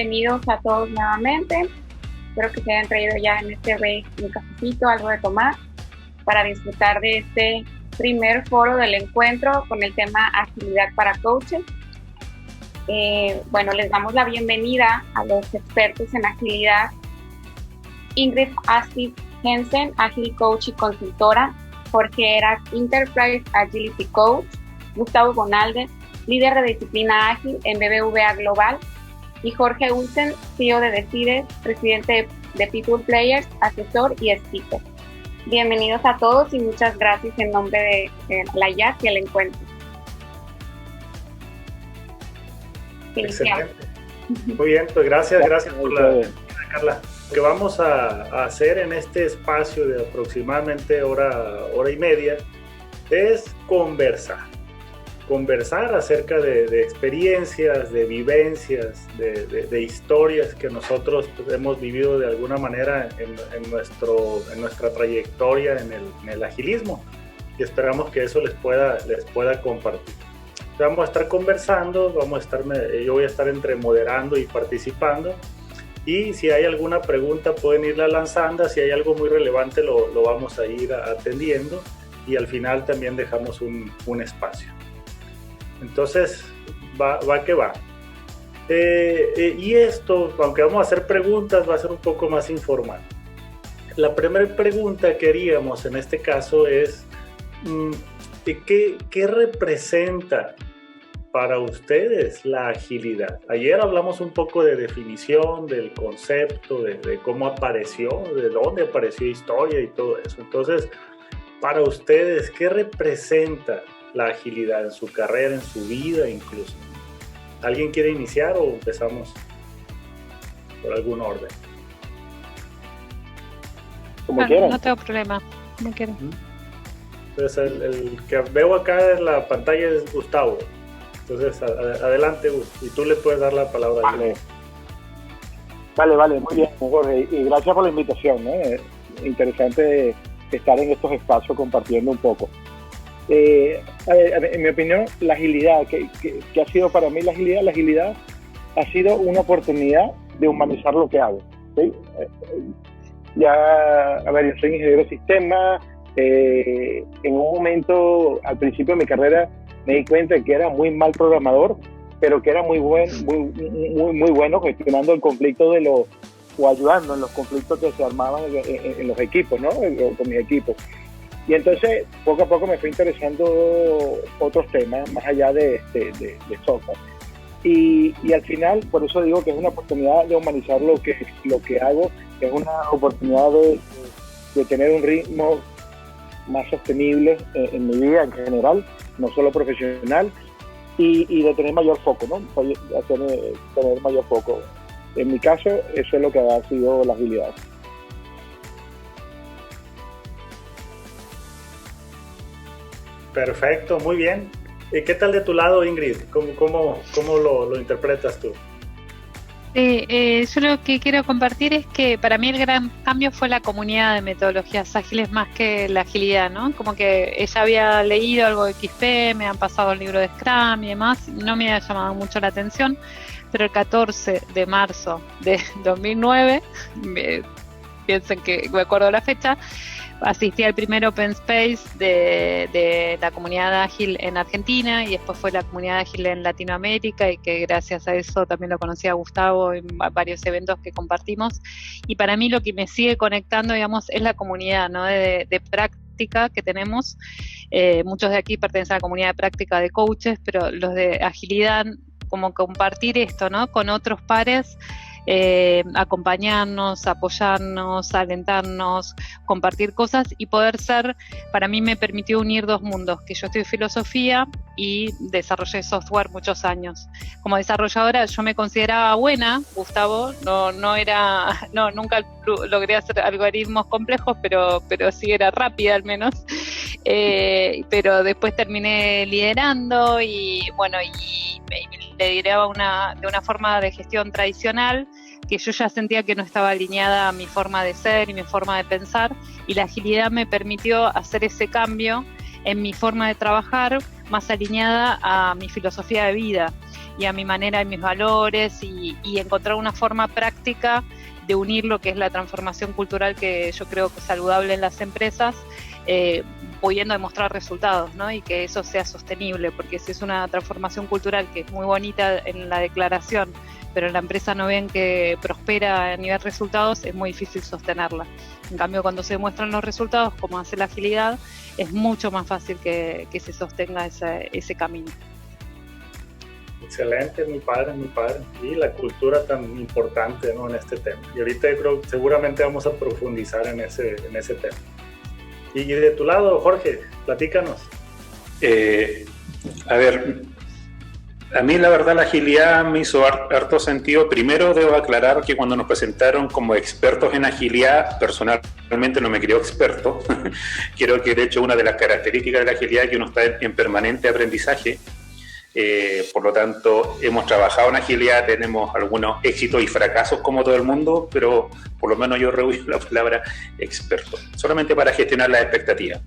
bienvenidos a todos nuevamente. Espero que se hayan traído ya en este break un cafecito, algo de tomar, para disfrutar de este primer foro del encuentro con el tema agilidad para coaches. Les damos la bienvenida a los expertos en agilidad: Ingrid Aspis Jensen, Agile Coach y consultora; Jorge Heras, Enterprise Agility Coach; Gustavo Bonalde, líder de disciplina ágil en BBVA Global; y Jorge Ulsen, CEO de Decides, presidente de People Players, asesor y speaker. Bienvenidos a todos y muchas gracias en nombre de la IAS y el encuentro. Excelente. Muy bien, pues gracias por la Carla. Lo que vamos a hacer en este espacio de aproximadamente hora y media es conversar acerca de experiencias, de vivencias, de historias que nosotros hemos vivido de alguna manera en nuestra trayectoria en el agilismo, y esperamos que eso les pueda compartir. Vamos a estar conversando, yo voy a estar entre moderando y participando, y si hay alguna pregunta pueden irla lanzando. Si hay algo muy relevante lo vamos a ir atendiendo, y al final también dejamos un espacio. Entonces, va que va. Y esto, aunque vamos a hacer preguntas, va a ser un poco más informal. La primera pregunta que haríamos en este caso es, ¿qué representa para ustedes la agilidad? Ayer hablamos un poco de definición, del concepto, de cómo apareció, de dónde apareció historia y todo eso. Entonces, para ustedes, ¿qué representa la agilidad en su carrera, en su vida incluso? ¿Alguien quiere iniciar o empezamos por algún orden? Como quieran. No tengo problema, como quieran. Entonces el que veo acá en la pantalla es Gustavo. Entonces adelante, Gustavo, y tú le puedes dar la palabra. Vale, muy bien, Jorge, y gracias por la invitación, ¿no? Interesante estar en estos espacios compartiendo un poco. En mi opinión, la agilidad, que ha sido para mí la agilidad ha sido una oportunidad de humanizar lo que hago, ¿sí? Yo soy ingeniero de sistemas. En un momento, al principio de mi carrera, me di cuenta de que era muy mal programador, pero que era muy bueno gestionando el conflicto o ayudando en los conflictos que se armaban en los equipos, ¿no? Con mis equipos. Y entonces, poco a poco me fui interesando otros temas, más allá de software. Y al final, por eso digo que es una oportunidad de humanizar lo que hago, es una oportunidad de tener un ritmo más sostenible en mi vida en general, no solo profesional, y de tener mayor foco, ¿no? Tener mayor foco. En mi caso, eso es lo que ha sido la agilidad. Perfecto, muy bien. ¿Y qué tal de tu lado, Ingrid? ¿Cómo lo interpretas tú? Yo lo que quiero compartir es que para mí el gran cambio fue la comunidad de metodologías ágiles más que la agilidad, ¿no? Como que ella había leído algo de XP, me han pasado el libro de Scrum y demás, no me había llamado mucho la atención, pero el 14 de marzo de 2009, piensen que me acuerdo la fecha, asistí al primer Open Space de la comunidad ágil en Argentina, y después fue la comunidad ágil en Latinoamérica, y que gracias a eso también lo conocí a Gustavo en varios eventos que compartimos. Y para mí lo que me sigue conectando, digamos, es la comunidad, ¿no? de práctica que tenemos. Muchos de aquí pertenecen a la comunidad de práctica de coaches, pero los de agilidad, como compartir esto, ¿no? Con otros pares, acompañarnos, apoyarnos, alentarnos, compartir cosas y poder ser, para mí me permitió unir dos mundos, que yo estudié filosofía y desarrollé software muchos años. Como desarrolladora yo me consideraba buena, Gustavo, nunca logré hacer algoritmos complejos, pero sí era rápida al menos, pero después terminé liderando y lideraba de una forma de gestión tradicional que yo ya sentía que no estaba alineada a mi forma de ser y mi forma de pensar, y la agilidad me permitió hacer ese cambio en mi forma de trabajar más alineada a mi filosofía de vida. y a mi manera y mis valores y encontrar una forma práctica de unir lo que es la transformación cultural que yo creo que es saludable en las empresas, pudiendo demostrar resultados, ¿no? Y que eso sea sostenible, porque si es una transformación cultural que es muy bonita en la declaración, pero en la empresa no ven que prospera a nivel resultados, es muy difícil sostenerla. En cambio, cuando se demuestran los resultados, como hace la agilidad, es mucho más fácil que se sostenga ese camino. Excelente, muy padre, muy padre. Y la cultura tan importante, ¿no?, en este tema. Y ahorita yo creo que seguramente vamos a profundizar en ese tema. Y de tu lado, Jorge, platícanos. A ver, a mí la verdad la agilidad me hizo harto sentido. Primero debo aclarar que cuando nos presentaron como expertos en agilidad, personalmente no me creo experto. Creo que de hecho una de las características de la agilidad es que uno está en permanente aprendizaje. Por lo tanto, hemos trabajado en agilidad, tenemos algunos éxitos y fracasos como todo el mundo, pero por lo menos yo rehuyo la palabra experto, solamente para gestionar las expectativas.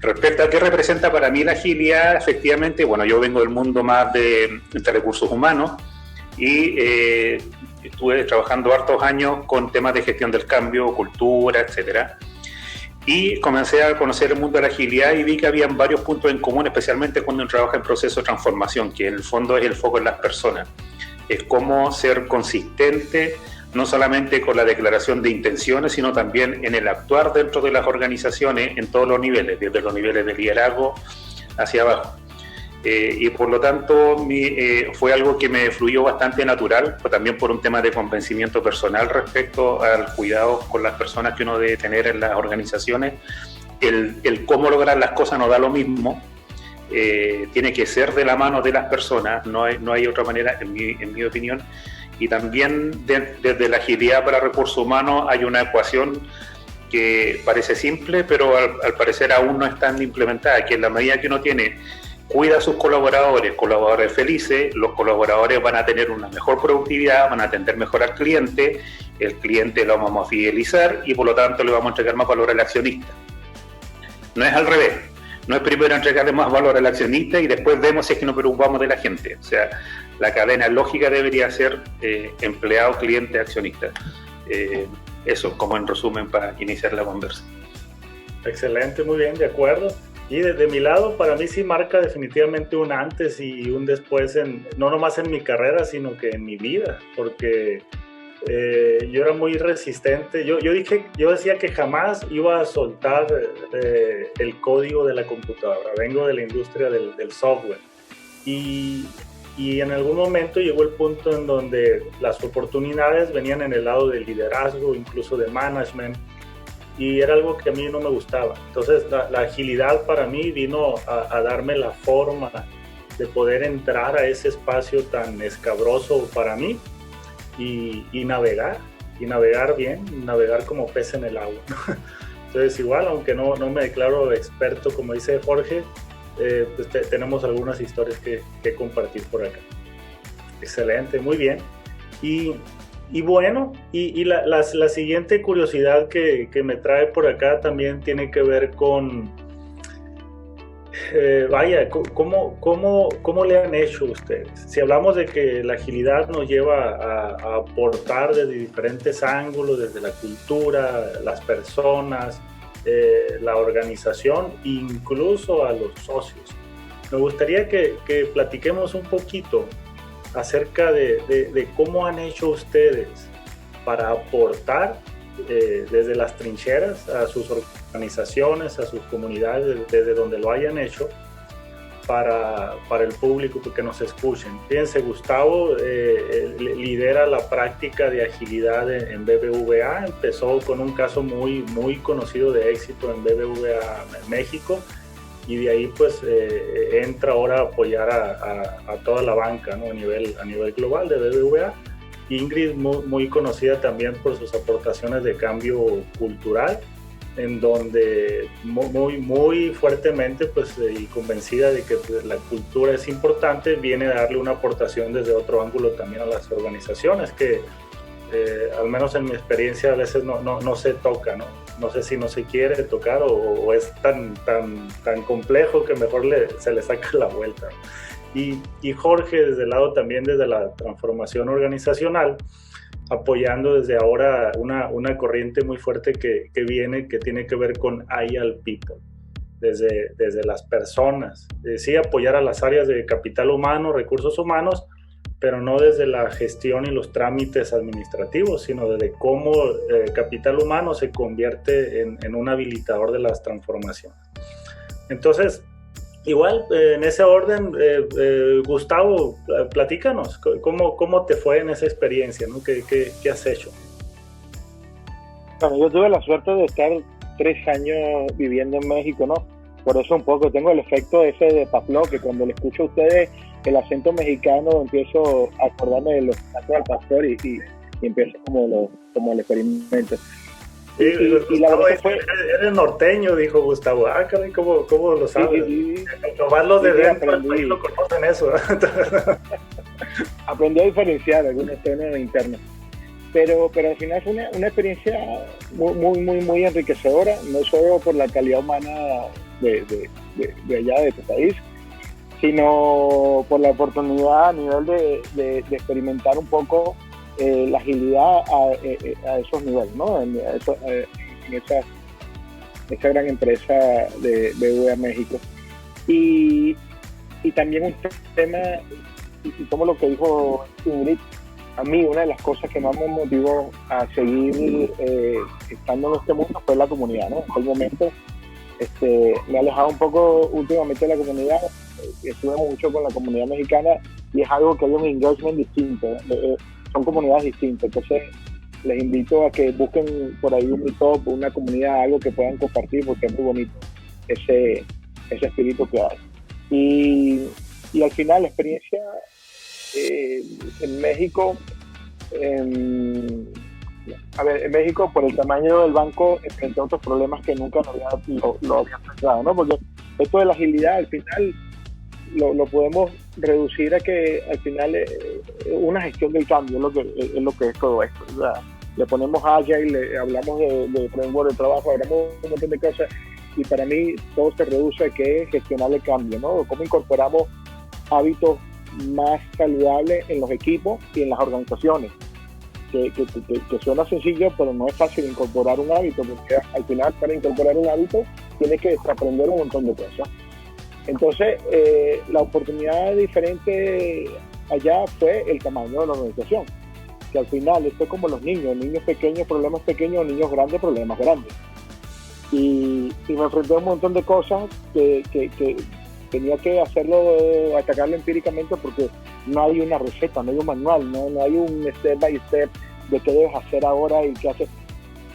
Respecto a qué representa para mí la agilidad, efectivamente, bueno, yo vengo del mundo más de recursos humanos y estuve trabajando hartos años con temas de gestión del cambio, cultura, etcétera. Y comencé a conocer el mundo de la agilidad y vi que habían varios puntos en común, especialmente cuando uno trabaja en proceso de transformación, que en el fondo es el foco en las personas. Es cómo ser consistente, no solamente con la declaración de intenciones, sino también en el actuar dentro de las organizaciones en todos los niveles, desde los niveles de liderazgo hacia abajo. Y por lo tanto fue algo que me fluyó bastante natural, pues también por un tema de convencimiento personal respecto al cuidado con las personas que uno debe tener en las organizaciones. El cómo lograr las cosas no da lo mismo, tiene que ser de la mano de las personas, no hay otra manera en mi opinión. Y también desde la agilidad para recursos humanos hay una ecuación que parece simple, pero al parecer aún no es tan implementada, que en la medida que uno cuida a sus colaboradores felices, los colaboradores van a tener una mejor productividad, van a atender mejor al cliente, el cliente lo vamos a fidelizar y por lo tanto le vamos a entregar más valor al accionista. No es al revés, no es primero entregarle más valor al accionista y después vemos si es que nos preocupamos de la gente. O sea, la cadena lógica debería ser empleado, cliente, accionista. Eso, como en resumen, para iniciar la conversa. Excelente, muy bien, de acuerdo. Y desde mi lado, para mí sí marca definitivamente un antes y un después, no nomás en mi carrera, sino que en mi vida, porque yo era muy resistente. Yo decía que jamás iba a soltar el código de la computadora. Vengo de la industria del software. Y en algún momento llegó el punto en donde las oportunidades venían en el lado del liderazgo, incluso de management, y era algo que a mí no me gustaba. Entonces la agilidad para mí vino a darme la forma de poder entrar a ese espacio tan escabroso para mí y navegar bien, navegar como pez en el agua. Entonces igual, aunque no me declaro experto, como dice Jorge, pues tenemos algunas historias que compartir por acá. Excelente, muy bien. Y bueno, la siguiente curiosidad que me trae por acá también tiene que ver con, ¿cómo le han hecho ustedes? Si hablamos de que la agilidad nos lleva a aportar desde diferentes ángulos, desde la cultura, las personas, la organización, incluso a los socios. Me gustaría que platiquemos un poquito acerca de cómo han hecho ustedes para aportar desde las trincheras a sus organizaciones, a sus comunidades, desde donde lo hayan hecho, para el público que nos escuchen. Fíjense, Gustavo lidera la práctica de agilidad en BBVA. Empezó con un caso muy conocido de éxito en BBVA México, y de ahí pues entra ahora a apoyar a toda la banca, ¿no? a nivel global de BBVA. Ingrid, muy conocida también por sus aportaciones de cambio cultural, en donde muy fuertemente pues, y convencida de que pues, la cultura es importante, viene a darle una aportación desde otro ángulo también a las organizaciones, que al menos en mi experiencia a veces no se toca, no sé si no se quiere tocar o es tan complejo que mejor se le saca la vuelta. y Jorge desde el lado también desde la transformación organizacional, apoyando desde ahora una corriente muy fuerte que viene, que tiene que ver con I al People, desde las personas. Sí, apoyar a las áreas de capital humano, recursos humanos, pero no desde la gestión y los trámites administrativos, sino desde cómo capital humano se convierte en un habilitador de las transformaciones. Entonces, igual, en ese orden, Gustavo, platícanos, ¿cómo te fue en esa experiencia, ¿no? ¿Qué has hecho? Bueno, yo tuve la suerte de estar 3 años viviendo en México, ¿no? Por eso un poco tengo el efecto ese de Pavlov, que cuando le escucho a ustedes el acento mexicano empiezo a acordarme de los tacos al pastor y empiezo como el experimento. Sí, y la verdad fue... Eres norteño, dijo Gustavo. Ah, caray, ¿cómo lo sabes? Sí. Nomás los de dentro del país lo conocen eso. Aprendí a diferenciar algunos tonos internos. Pero al final fue una experiencia muy enriquecedora, no solo por la calidad humana de allá, de tu país, sino por la oportunidad a nivel de experimentar un poco la agilidad a esos niveles, ¿no? En esa gran empresa de BBVA México. Y también un tema, y como lo que dijo Ingrid, a mí una de las cosas que más me motivó a seguir estando en este mundo fue la comunidad, ¿no? En aquel momento me he alejado un poco últimamente de la comunidad, estuve mucho con la comunidad mexicana y es algo que hay un engagement distinto, son comunidades distintas, entonces les invito a que busquen por ahí un meetup, una comunidad, algo que puedan compartir porque es muy bonito ese espíritu que hay. Y al final la experiencia en México, en México por el tamaño del banco enfrenté otros problemas que nunca lo había enfrentado, ¿no? Porque esto de la agilidad al final lo podemos reducir a que al final una gestión del cambio es lo que es todo esto, ¿verdad? Le ponemos agile, hablamos de framework de trabajo, hablamos de un montón de cosas y para mí todo se reduce a que es gestionar el cambio, ¿no? Cómo incorporamos hábitos más saludables en los equipos y en las organizaciones, que suena sencillo, pero no es fácil incorporar un hábito, porque al final para incorporar un hábito tienes que aprender un montón de cosas. Entonces, la oportunidad diferente allá fue el tamaño de la organización, que al final esto es como los niños pequeños, problemas pequeños, niños grandes, problemas grandes. Y me enfrenté a un montón de cosas que tenía que hacerlo, atacarlo empíricamente porque no hay una receta, no hay un manual, no hay un step by step de qué debes hacer ahora y qué haces.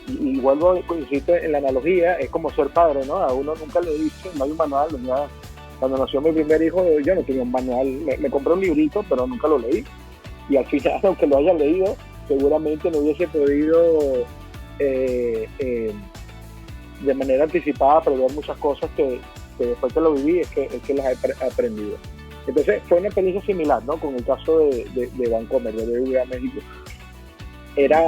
Y vuelvo, insisto en la analogía, es como ser padre, ¿no? A uno nunca le dice, no hay un manual. Cuando nació mi primer hijo, yo no tenía un manual, me compré un librito, pero nunca lo leí. Y al final, aunque lo haya leído, seguramente no hubiese podido de manera anticipada prever muchas cosas que después que lo viví es que las he aprendido. Entonces fue una experiencia similar, ¿no? Con el caso de Bancomer, de BBVA México. Era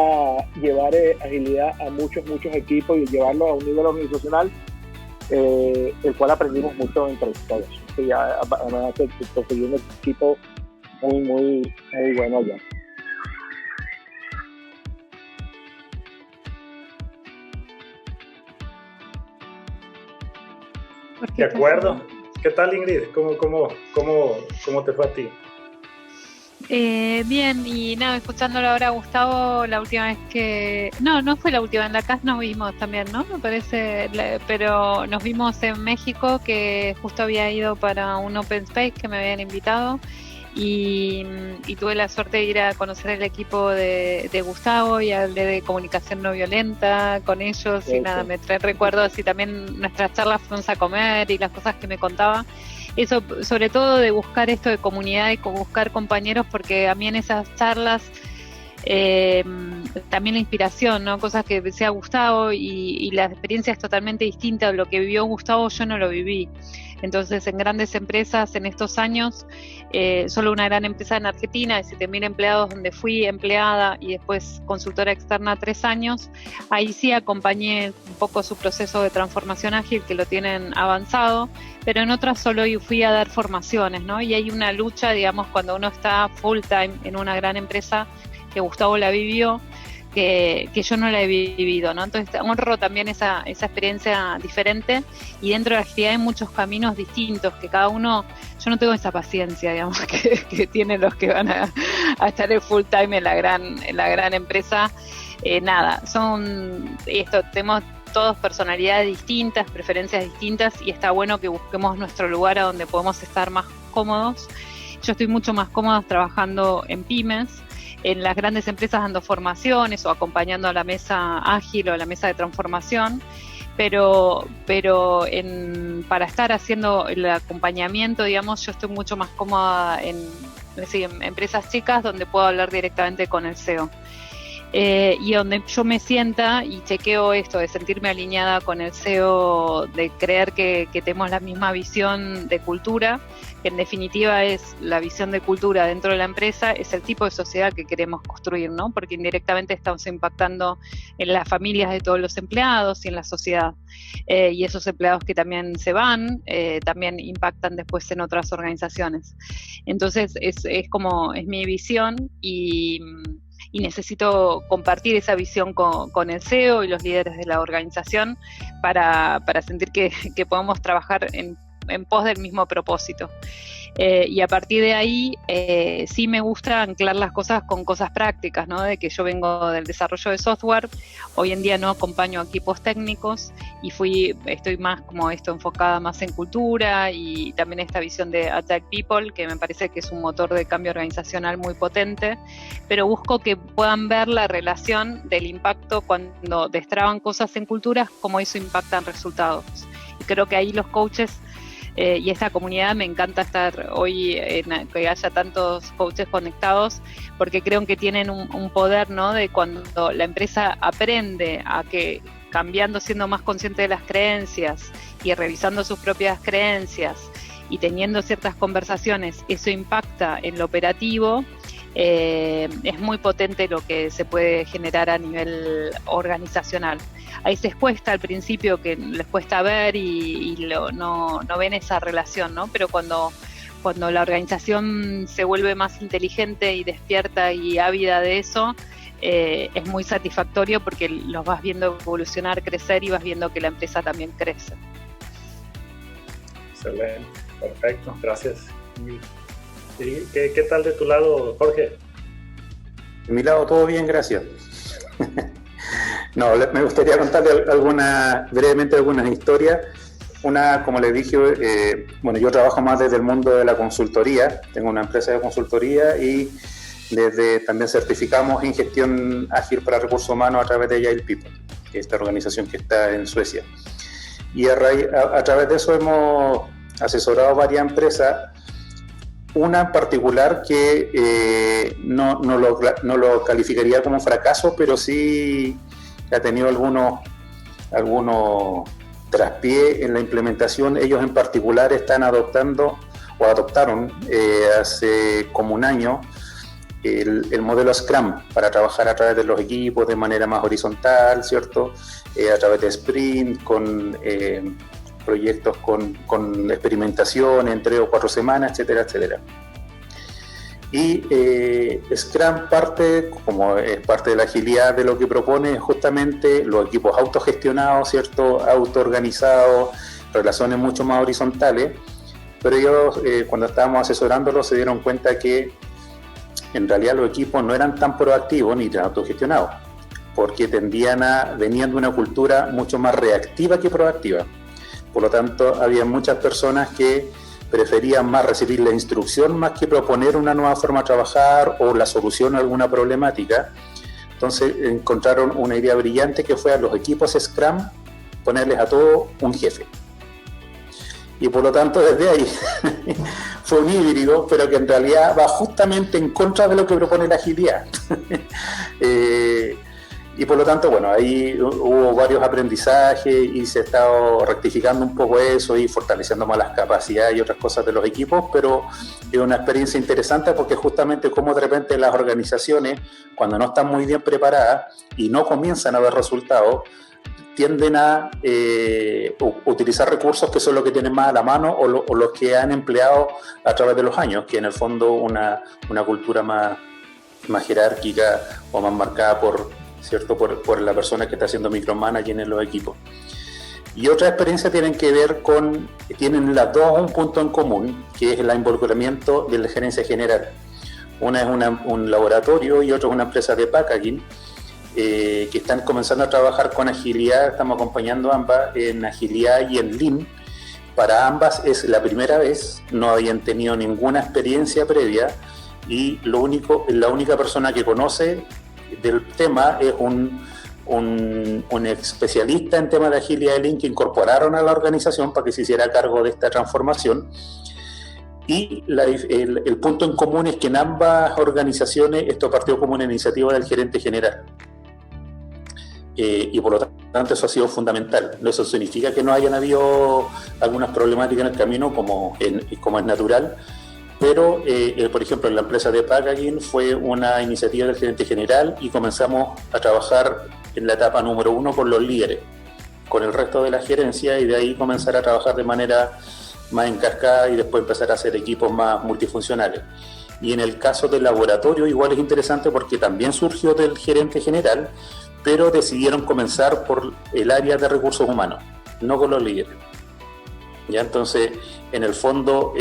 llevar agilidad a muchos equipos y llevarlo a un nivel organizacional, el cual aprendimos mucho entre todos. Y además conseguí un equipo muy bueno allá. De acuerdo. ¿Qué tal, Ingrid? ¿Cómo te fue a ti? Bien, y nada, escuchándolo ahora a Gustavo, la última vez que... No fue la última, en la CAS nos vimos también, ¿no? Me parece, pero nos vimos en México, que justo había ido para un Open Space que me habían invitado y tuve la suerte de ir a conocer el equipo de Gustavo y hablé de comunicación no violenta con ellos y nada, me trae recuerdos y también nuestras charlas fuimos a comer y las cosas que me contaba. Eso, sobre todo de buscar esto de comunidad y buscar compañeros, porque a mí en esas charlas también la inspiración, ¿no? Cosas que decía Gustavo y la experiencia es totalmente distinta. Lo que vivió Gustavo yo no lo viví. Entonces, en grandes empresas en estos años, solo una gran empresa en Argentina, de 7.000 empleados, donde fui empleada y después consultora externa 3 años, ahí sí acompañé un poco su proceso de transformación ágil, que lo tienen avanzado, pero en otras solo fui a dar formaciones, ¿no? Y hay una lucha, digamos, cuando uno está full time en una gran empresa, que Gustavo la vivió, que yo no la he vivido, ¿no? Entonces honro también esa experiencia diferente, y dentro de la actividad hay muchos caminos distintos, que cada uno, yo no tengo esa paciencia, digamos, que tienen los que van a estar en full time en la gran empresa. Nada, tenemos todos personalidades distintas, preferencias distintas, y está bueno que busquemos nuestro lugar a donde podemos estar más cómodos. Yo estoy mucho más cómoda trabajando en pymes, en las grandes empresas dando formaciones o acompañando a la mesa ágil o a la mesa de transformación, pero para estar haciendo el acompañamiento, digamos, yo estoy mucho más cómoda en empresas chicas donde puedo hablar directamente con el CEO. Y donde yo me sienta y chequeo esto de sentirme alineada con el CEO, de creer que tenemos la misma visión de cultura, que en definitiva es la visión de cultura dentro de la empresa, es el tipo de sociedad que queremos construir, ¿no? Porque indirectamente estamos impactando en las familias de todos los empleados y en la sociedad. Y esos empleados que también se van, también impactan después en otras organizaciones. Entonces es mi visión, y necesito compartir esa visión con el CEO y los líderes de la organización para sentir que podemos trabajar en pos del mismo propósito. Y a partir de ahí sí me gusta anclar las cosas con cosas prácticas, ¿no? De que yo vengo del desarrollo de software, hoy en día no acompaño a equipos técnicos y estoy más como enfocada más en cultura, y también esta visión de Attack People, que me parece que es un motor de cambio organizacional muy potente, pero busco que puedan ver la relación del impacto cuando destraban cosas en culturas, cómo eso impacta en resultados. Y creo que ahí los coaches y esta comunidad, me encanta estar hoy, que haya tantos coaches conectados, porque creo que tienen un poder, ¿no? De cuando la empresa aprende a que cambiando, siendo más consciente de las creencias y revisando sus propias creencias y teniendo ciertas conversaciones, eso impacta en lo operativo. Es muy potente lo que se puede generar a nivel organizacional. A veces cuesta al principio, que les cuesta ver y no ven esa relación, ¿no? Pero cuando la organización se vuelve más inteligente y despierta y ávida de eso, es muy satisfactorio, porque los vas viendo evolucionar, crecer, y vas viendo que la empresa también crece. Excelente, perfecto, gracias. ¿Qué tal de tu lado, Jorge? De mi lado todo bien, gracias. No, me gustaría contarle brevemente algunas historias. Una, como les dije, yo trabajo más desde el mundo de la consultoría, tengo una empresa de consultoría, y también certificamos en gestión ágil para recursos humanos a través de Agile People, que es esta organización que está en Suecia. Y a través de eso hemos asesorado varias empresas, una en particular que no lo calificaría como fracaso, pero sí ha tenido algunos traspiés en la implementación. Ellos en particular adoptaron hace como un año el modelo Scrum para trabajar a través de los equipos de manera más horizontal, ¿cierto? A través de sprint, con proyectos con experimentación en 3 o 4 semanas, etcétera, etcétera. Y Scrum como es parte de la agilidad, de lo que propone justamente los equipos autogestionados, ¿cierto? Autoorganizados, relaciones mucho más horizontales, pero ellos cuando estábamos asesorándolos se dieron cuenta que en realidad los equipos no eran tan proactivos ni tan autogestionados, porque venían de una cultura mucho más reactiva que proactiva. Por lo tanto, había muchas personas que preferían más recibir la instrucción más que proponer una nueva forma de trabajar o la solución a alguna problemática. Entonces encontraron una idea brillante, que fue a los equipos Scrum ponerles a todo un jefe. Y por lo tanto desde ahí fue un híbrido, pero que en realidad va justamente en contra de lo que propone la agilidad. Y por lo tanto, bueno, ahí hubo varios aprendizajes y se ha estado rectificando un poco eso y fortaleciendo más las capacidades y otras cosas de los equipos, pero es una experiencia interesante porque justamente como de repente las organizaciones, cuando no están muy bien preparadas y no comienzan a ver resultados, tienden a utilizar recursos que son los que tienen más a la mano o los que han empleado a través de los años, que en el fondo una cultura más jerárquica o más marcada por la persona que está haciendo micromanaging en los equipos. Y otras experiencias tienen las dos un punto en común, que es el involucramiento de la gerencia general. Una es un laboratorio y otra es una empresa de packaging, que están comenzando a trabajar con agilidad. Estamos acompañando ambas en agilidad y en Lean. Para ambas es la primera vez, no habían tenido ninguna experiencia previa y la única persona que conoce del tema es un especialista en temas de agilidad y Lean que incorporaron a la organización para que se hiciera cargo de esta transformación. Y el punto en común es que en ambas organizaciones esto partió como una iniciativa del gerente general. Y por lo tanto eso ha sido fundamental. Eso significa que no hayan habido algunas problemáticas en el camino como es natural, pero por ejemplo en la empresa de packaging fue una iniciativa del gerente general y comenzamos a trabajar en la etapa número 1 con los líderes, con el resto de la gerencia, y de ahí comenzar a trabajar de manera más en cascada y después empezar a hacer equipos más multifuncionales. Y en el caso del laboratorio igual es interesante porque también surgió del gerente general, pero decidieron comenzar por el área de recursos humanos, no con los líderes. ¿Ya? Entonces, en el fondo,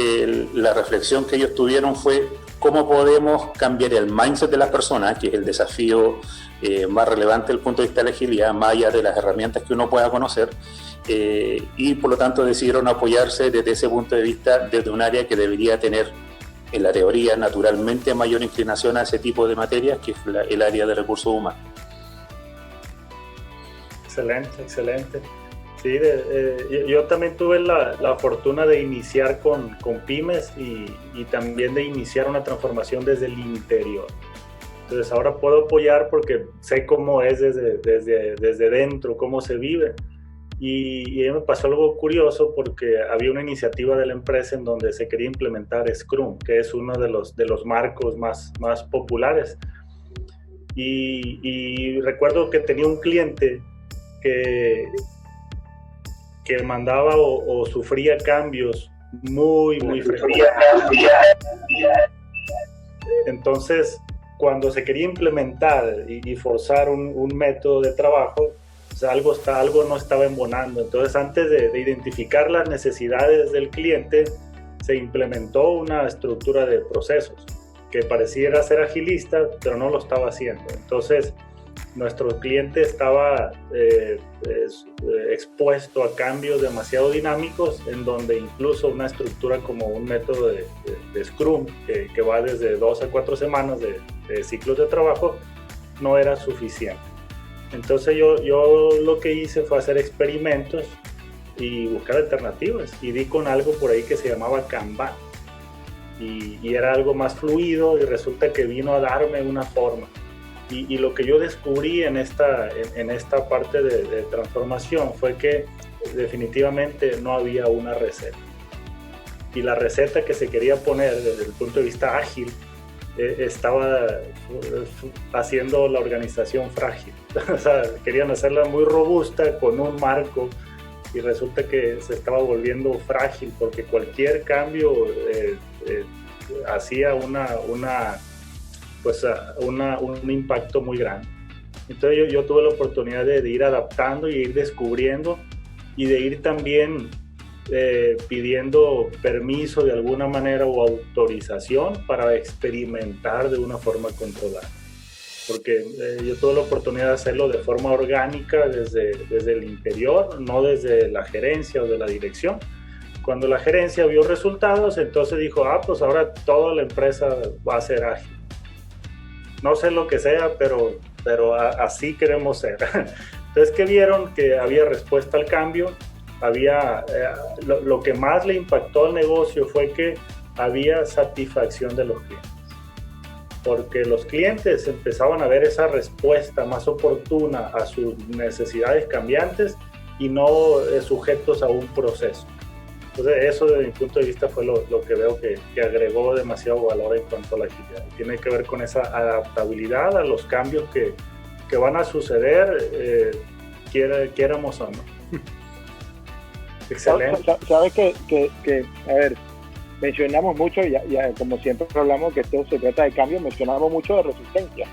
la reflexión que ellos tuvieron fue cómo podemos cambiar el mindset de las personas, que es el desafío más relevante desde el punto de vista de la agilidad, más allá de las herramientas que uno pueda conocer, y por lo tanto decidieron apoyarse desde ese punto de vista, desde un área que debería tener, en la teoría, naturalmente mayor inclinación a ese tipo de materias, que es el área de recursos humanos. Excelente. Sí, yo también tuve la fortuna de iniciar con pymes y también de iniciar una transformación desde el interior. Entonces ahora puedo apoyar porque sé cómo es desde dentro, cómo se vive. Y a mí me pasó algo curioso porque había una iniciativa de la empresa en donde se quería implementar Scrum, que es uno de los marcos más populares. Y recuerdo que tenía un cliente que mandaba o sufría cambios muy frecuentes. Entonces, cuando se quería implementar y forzar un método de trabajo, o sea, algo no estaba embonando. Entonces, antes de identificar las necesidades del cliente, se implementó una estructura de procesos que pareciera ser agilista, pero no lo estaba haciendo. Entonces, nuestro cliente estaba expuesto a cambios demasiado dinámicos, en donde incluso una estructura como un método de Scrum, que va desde 2 a 4 semanas de ciclos de trabajo, no era suficiente. Entonces yo lo que hice fue hacer experimentos y buscar alternativas, y di con algo por ahí que se llamaba Kanban, y era algo más fluido, y resulta que vino a darme una forma. Y lo que yo descubrí en esta parte de transformación fue que definitivamente no había una receta. Y la receta que se quería poner desde el punto de vista ágil estaba haciendo la organización frágil. O sea, querían hacerla muy robusta con un marco, y resulta que se estaba volviendo frágil porque cualquier cambio hacía un impacto muy grande. Entonces yo tuve la oportunidad de ir adaptando y ir descubriendo, y de ir también pidiendo permiso de alguna manera o autorización para experimentar de una forma controlada, porque yo tuve la oportunidad de hacerlo de forma orgánica desde el interior, no desde la gerencia o de la dirección. Cuando la gerencia vio resultados, entonces dijo, pues ahora toda la empresa va a ser ágil. No sé lo que sea, pero así queremos ser. Entonces, ¿qué vieron? Que había respuesta al cambio. Lo que más le impactó al negocio fue que había satisfacción de los clientes. porque los clientes empezaban a ver esa respuesta más oportuna a sus necesidades cambiantes y no sujetos a un proceso. Entonces eso desde mi punto de vista fue lo que veo que agregó demasiado valor en cuanto a la agilidad. Tiene que ver con esa adaptabilidad a los cambios que van a suceder, quieramos o no. Excelente. Sabes que, a ver, mencionamos mucho, ya como siempre hablamos que esto se trata de cambio, mencionamos mucho de resistencia.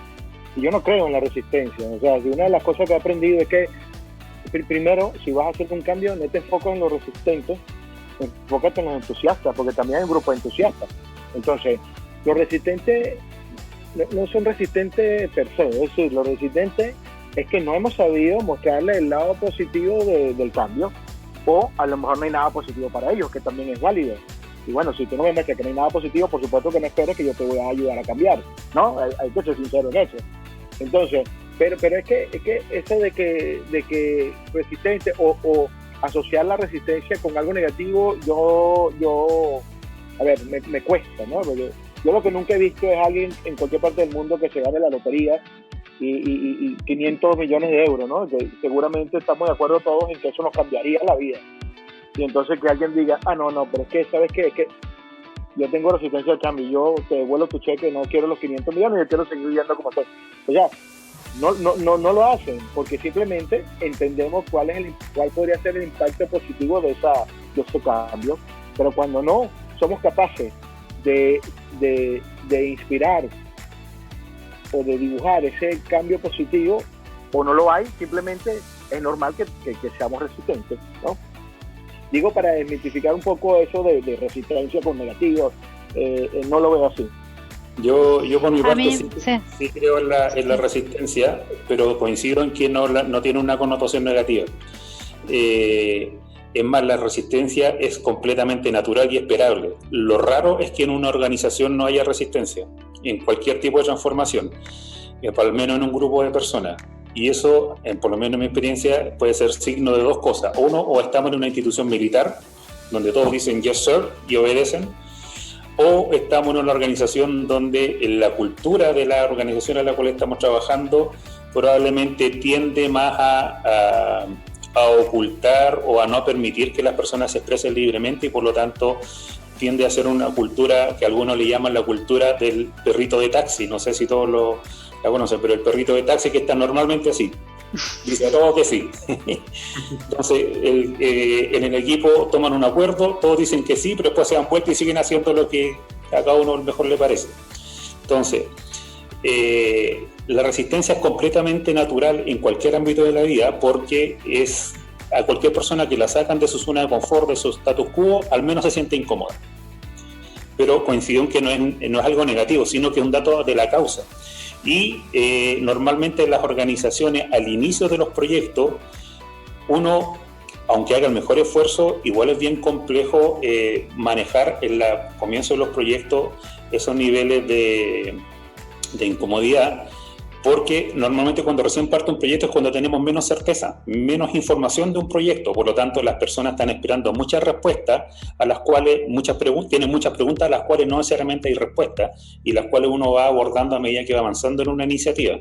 Y yo no creo en la resistencia. O sea, una de las cosas que he aprendido es que, primero, si vas a hacer un cambio, no te enfoques en los resistentes, enfócate en los entusiastas, porque también hay un grupo de entusiastas. Entonces, los resistentes no son resistentes per se, es decir, los resistentes es que no hemos sabido mostrarle el lado positivo del cambio, o a lo mejor no hay nada positivo para ellos, que también es válido. Y bueno, si tú no me muestras que no hay nada positivo, por supuesto que no esperes que yo te voy a ayudar a cambiar, ¿no? Hay que ser sincero en eso. Entonces, pero es que eso de que resistente o asociar la resistencia con algo negativo, yo a ver, me cuesta, ¿no? Porque yo lo que nunca he visto es alguien en cualquier parte del mundo que se gane la lotería y 500 millones de euros, ¿no? Que seguramente estamos de acuerdo todos en que eso nos cambiaría la vida. Y entonces que alguien diga, no, pero es que, ¿sabes qué? Es que yo tengo resistencia al cambio, yo te devuelvo tu cheque, no quiero los 500 millones, yo quiero seguir viviendo como estoy. O sea, no lo hacen, porque simplemente entendemos cuál podría ser el impacto positivo de ese cambio, pero cuando no somos capaces de inspirar o de dibujar ese cambio positivo, o no lo hay, simplemente es normal que seamos resistentes, ¿no? Digo, para desmitificar un poco eso de resistencia con negativos, no lo veo así. Yo por mi parte sí creo en la resistencia, pero coincido en que no tiene una connotación negativa. Es más, la resistencia es completamente natural y esperable. Lo raro es que en una organización no haya resistencia, en cualquier tipo de transformación, al menos en un grupo de personas. Y eso, por lo menos en mi experiencia, puede ser signo de dos cosas. Uno, o estamos en una institución militar, donde todos dicen yes sir y obedecen, o estamos en una organización donde la cultura de la organización en la cual estamos trabajando probablemente tiende más a ocultar o a no permitir que las personas se expresen libremente, y por lo tanto tiende a ser una cultura que algunos le llaman la cultura del perrito de taxi. No sé si todos la conocen, pero el perrito de taxi que está normalmente así, dice a todos que sí. Entonces en el equipo toman un acuerdo, todos dicen que sí, pero después se dan vuelta y siguen haciendo lo que a cada uno mejor le parece. Entonces la resistencia es completamente natural en cualquier ámbito de la vida, porque es a cualquier persona que la sacan de su zona de confort, de su status quo, al menos se siente incómoda. Pero coincido en que no es algo negativo, sino que es un dato de la causa. Y normalmente las organizaciones, al inicio de los proyectos, uno, aunque haga el mejor esfuerzo, igual es bien complejo manejar en el comienzo de los proyectos esos niveles de incomodidad, porque normalmente cuando recién parte un proyecto es cuando tenemos menos certeza, menos información de un proyecto. Por lo tanto, las personas están esperando muchas respuestas, a las cuales tienen muchas preguntas a las cuales no necesariamente hay respuestas, y las cuales uno va abordando a medida que va avanzando en una iniciativa.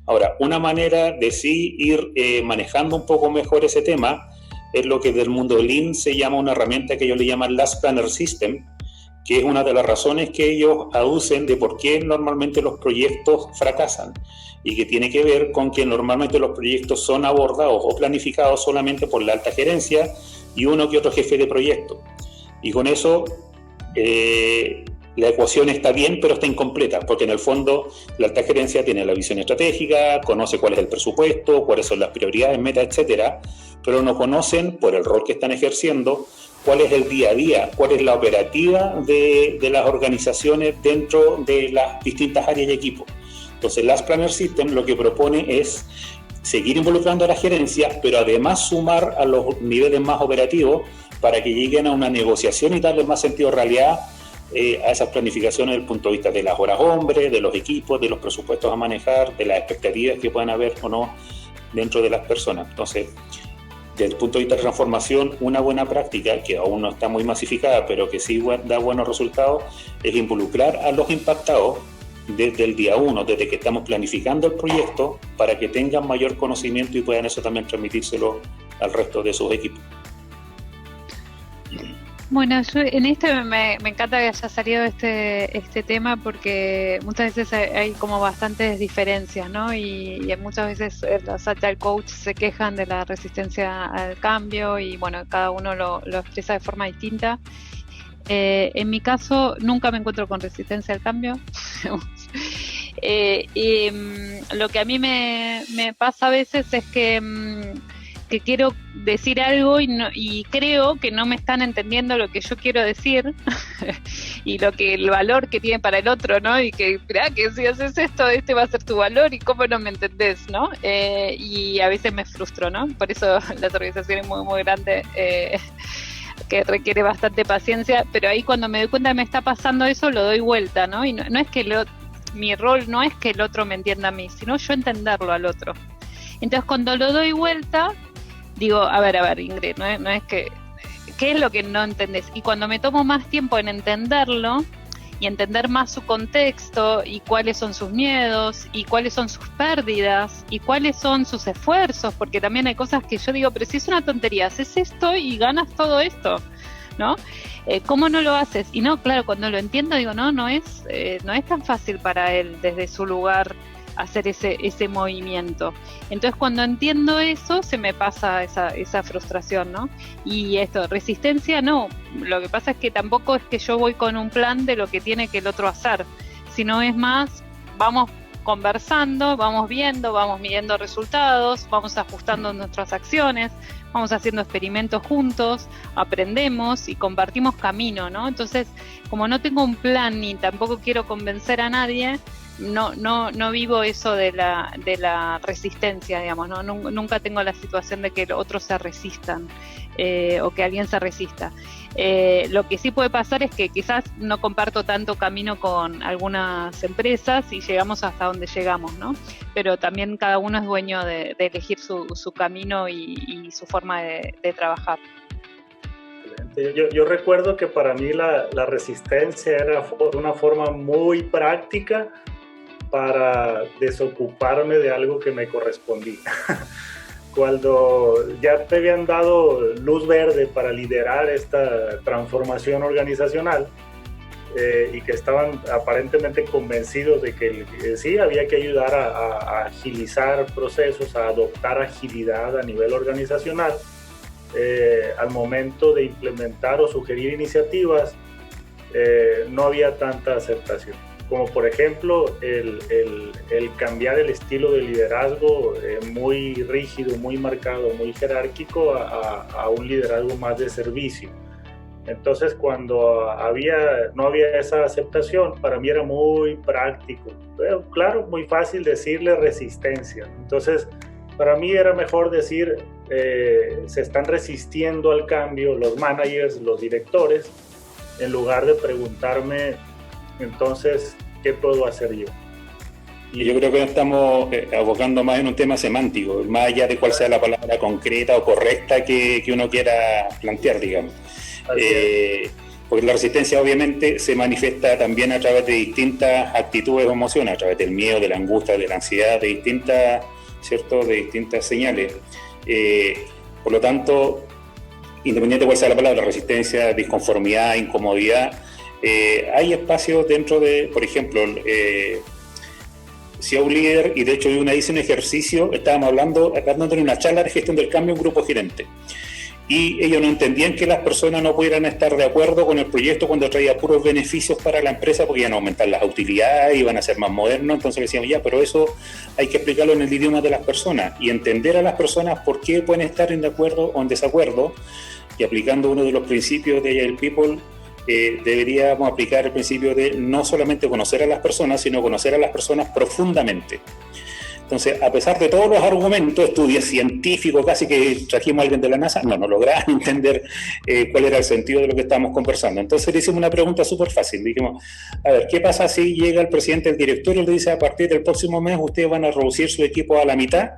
Ahora, una manera de sí ir manejando un poco mejor ese tema es lo que del mundo Lean se llama una herramienta que ellos le llaman Last Planner System, que es una de las razones que ellos aducen de por qué normalmente los proyectos fracasan, y que tiene que ver con que normalmente los proyectos son abordados o planificados solamente por la alta gerencia y uno que otro jefe de proyecto. Y con eso la ecuación está bien, pero está incompleta, porque en el fondo la alta gerencia tiene la visión estratégica, conoce cuál es el presupuesto, cuáles son las prioridades, metas, etcétera, pero no conocen, por el rol que están ejerciendo, cuál es el día a día, cuál es la operativa de las organizaciones dentro de las distintas áreas y equipos. Entonces, Last Planner System lo que propone es seguir involucrando a la gerencia, pero además sumar a los niveles más operativos para que lleguen a una negociación y darle más sentido de realidad a esas planificaciones desde el punto de vista de las horas hombre, de los equipos, de los presupuestos a manejar, de las expectativas que puedan haber o no dentro de las personas. Entonces, desde el punto de vista de transformación, una buena práctica, que aún no está muy masificada, pero que sí da buenos resultados, es involucrar a los impactados desde el día 1, desde que estamos planificando el proyecto, para que tengan mayor conocimiento y puedan eso también transmitírselo al resto de sus equipos. Bueno, yo en me encanta que haya salido este tema, porque muchas veces hay como bastantes diferencias, ¿no? Y muchas veces los agile coach se quejan de la resistencia al cambio y bueno, cada uno lo expresa de forma distinta. En mi caso nunca me encuentro con resistencia al cambio. Lo que a mí me pasa a veces es que quiero decir algo y creo que no me están entendiendo lo que yo quiero decir y el valor que tiene para el otro, ¿no? Y que si haces esto, este va a ser tu valor y cómo no me entendés, ¿no? Y a veces me frustro, ¿no? Por eso las organizaciones muy, muy grandes que requiere bastante paciencia, pero ahí cuando me doy cuenta que me está pasando eso, lo doy vuelta, ¿no? Y no es que mi rol no es que el otro me entienda a mí, sino yo entenderlo al otro. Entonces cuando lo doy vuelta, digo, a ver, Ingrid, no es que, ¿qué es lo que no entendés? Y cuando me tomo más tiempo en entenderlo y entender más su contexto y cuáles son sus miedos y cuáles son sus pérdidas y cuáles son sus esfuerzos, porque también hay cosas que yo digo, pero si es una tontería, haces esto y ganas todo esto, ¿no? ¿Cómo no lo haces? Y no, claro, cuando lo entiendo digo, no es tan fácil para él desde su lugar hacer ese movimiento. Entonces cuando entiendo eso se me pasa esa frustración, ¿no? Y resistencia no, lo que pasa es que tampoco es que yo voy con un plan de lo que tiene que el otro hacer, sino es más, vamos conversando, vamos viendo, vamos midiendo resultados, vamos ajustando nuestras acciones, vamos haciendo experimentos juntos, aprendemos y compartimos camino, ¿no? Entonces, como no tengo un plan ni tampoco quiero convencer a nadie, no vivo eso de la resistencia, digamos, ¿no? Nunca tengo la situación de que otros se resistan o que alguien se resista. Lo que sí puede pasar es que quizás no comparto tanto camino con algunas empresas y llegamos hasta donde llegamos, ¿no? Pero también cada uno es dueño de elegir su camino y su forma de trabajar. Yo recuerdo que para mí la resistencia era una forma muy práctica para desocuparme de algo que me correspondía. Cuando ya te habían dado luz verde para liderar esta transformación organizacional y que estaban aparentemente convencidos de que sí, había que ayudar a agilizar procesos, a adoptar agilidad a nivel organizacional, al momento de implementar o sugerir iniciativas, no había tanta aceptación. Como por ejemplo el cambiar el estilo de liderazgo muy rígido, muy marcado, muy jerárquico a un liderazgo más de servicio. Entonces cuando no había esa aceptación, para mí era muy práctico. Claro, muy fácil decirle resistencia. Entonces para mí era mejor decir se están resistiendo al cambio los managers, los directores, en lugar de preguntarme entonces, ¿qué puedo hacer yo? Y yo creo que estamos abocando más en un tema semántico, más allá de cuál sea la palabra concreta o correcta que uno quiera plantear, digamos. Porque la resistencia obviamente se manifiesta también a través de distintas actitudes o emociones, a través del miedo, de la angustia, de la ansiedad, de distintas señales. Por lo tanto, independiente de cuál sea la palabra, resistencia, disconformidad, incomodidad, hay espacios dentro de, por ejemplo, si a un líder, y de hecho hice un ejercicio, estábamos hablando en una charla de gestión del cambio, un grupo gerente, y ellos no entendían que las personas no pudieran estar de acuerdo con el proyecto cuando traía puros beneficios para la empresa, porque iban a aumentar las utilidades, iban a ser más modernos. Entonces decíamos, ya, pero eso hay que explicarlo en el idioma de las personas y entender a las personas por qué pueden estar en acuerdo o en desacuerdo, y aplicando uno de los principios de Agile People, deberíamos aplicar el principio de no solamente conocer a las personas, sino conocer a las personas profundamente. Entonces, a pesar de todos los argumentos, estudios científicos, casi que trajimos a alguien de la NASA, no lograron entender cuál era el sentido de lo que estábamos conversando. Entonces le hicimos una pregunta súper fácil. Dijimos, a ver, ¿qué pasa si llega el presidente del directorio y le dice, a partir del próximo mes ustedes van a reducir su equipo a la mitad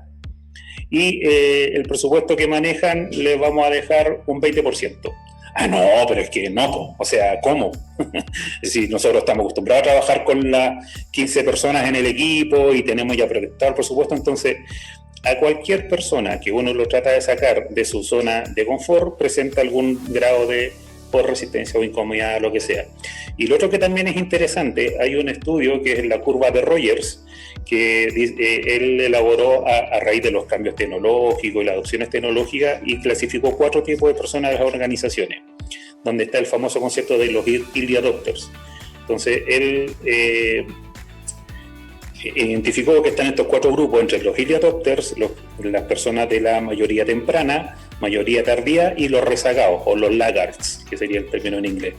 y el presupuesto que manejan les vamos a dejar un 20%? Ah, no, pero es que no, po. O sea, ¿cómo? Es decir, nosotros estamos acostumbrados a trabajar con las 15 personas en el equipo y tenemos ya proyectado, por supuesto, entonces a cualquier persona que uno lo trata de sacar de su zona de confort presenta algún grado de por resistencia o incomodidad, lo que sea. Y lo otro que también es interesante, hay un estudio que es la curva de Rogers, que él elaboró a raíz de los cambios tecnológicos y las adopciones tecnológicas y clasificó 4 tipos de personas de las organizaciones, donde está el famoso concepto de los early adopters. Entonces, él identificó que están estos 4 grupos, entre los early adopters, las personas de la mayoría temprana, mayoría tardía y los rezagados o los laggards, que sería el término en inglés.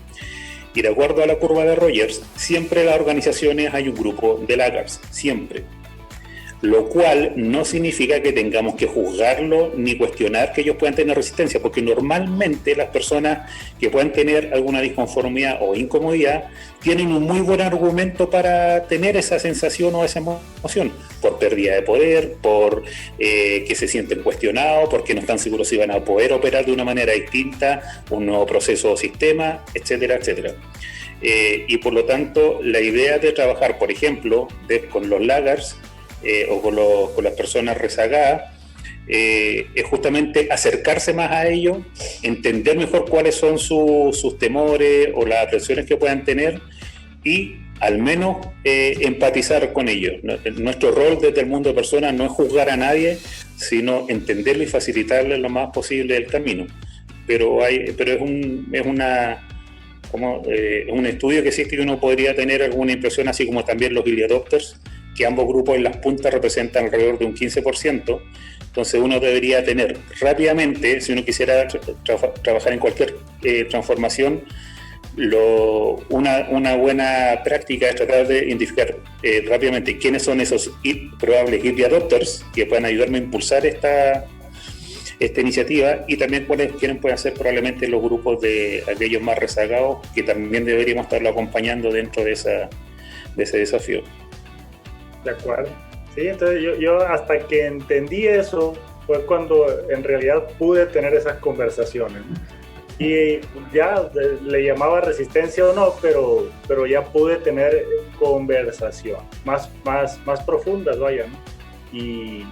Y de acuerdo a la curva de Rogers, siempre en las organizaciones hay un grupo de laggards, siempre. Lo cual no significa que tengamos que juzgarlo ni cuestionar que ellos puedan tener resistencia, porque normalmente las personas que puedan tener alguna disconformidad o incomodidad tienen un muy buen argumento para tener esa sensación o esa emoción, por pérdida de poder, por que se sienten cuestionados, porque no están seguros si van a poder operar de una manera distinta, un nuevo proceso o sistema, etcétera, etcétera. Y por lo tanto, la idea de trabajar, por ejemplo, con los laggards, o con las personas rezagadas, es justamente acercarse más a ellos, entender mejor cuáles son sus temores o las aprensiones que puedan tener y al menos empatizar con ellos. Nuestro rol desde el mundo de personas no es juzgar a nadie, sino entenderlo y facilitarle lo más posible el camino. Pero es un estudio que existe y uno podría tener alguna impresión, así como también los early adopters, que ambos grupos en las puntas representan alrededor de un 15%, entonces uno debería tener rápidamente, si uno quisiera trabajar en cualquier transformación, una buena práctica es tratar de identificar rápidamente quiénes son esos probables early adopters que puedan ayudarme a impulsar esta iniciativa y también quiénes pueden ser probablemente los grupos de aquellos más rezagados que también deberíamos estarlo acompañando dentro de ese desafío. De acuerdo. Sí, entonces yo hasta que entendí eso fue cuando en realidad pude tener esas conversaciones. Y ya le llamaba resistencia o no, pero ya pude tener conversación más profundas, vaya, ¿no? Y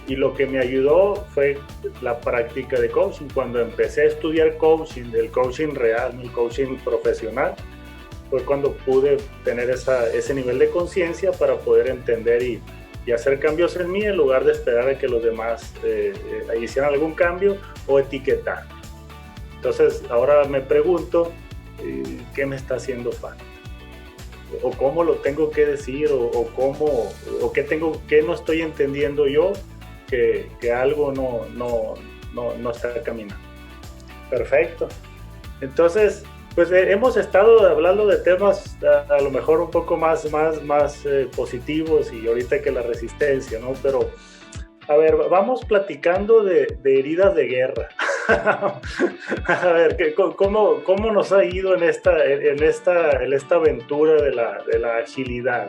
lo que me ayudó fue la práctica de coaching. Cuando empecé a estudiar coaching, el coaching real, el coaching profesional, fue cuando pude tener ese nivel de conciencia para poder entender y hacer cambios en mí en lugar de esperar a que los demás hicieran algún cambio o etiquetar. Entonces ahora me pregunto qué me está haciendo falta o cómo lo tengo que decir o qué no estoy entendiendo yo que algo no está caminando. Perfecto. Entonces pues hemos estado hablando de temas a lo mejor un poco más positivos y ahorita que la resistencia, ¿no? Pero, a ver, vamos platicando de heridas de guerra. A ver, ¿cómo nos ha ido en esta aventura de la agilidad?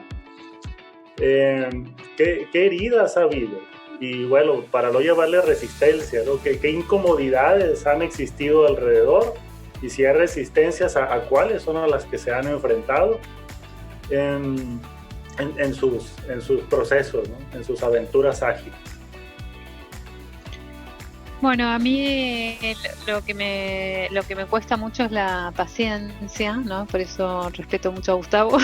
¿Qué heridas ha habido? Y bueno, para no llevarle resistencia, ¿no? ¿Qué incomodidades han existido alrededor? Y si hay resistencias, ¿a cuáles son a las que se han enfrentado en sus procesos, ¿no? En sus aventuras ágiles? Bueno, a mí lo que me cuesta mucho es la paciencia, ¿no? Por eso respeto mucho a Gustavo.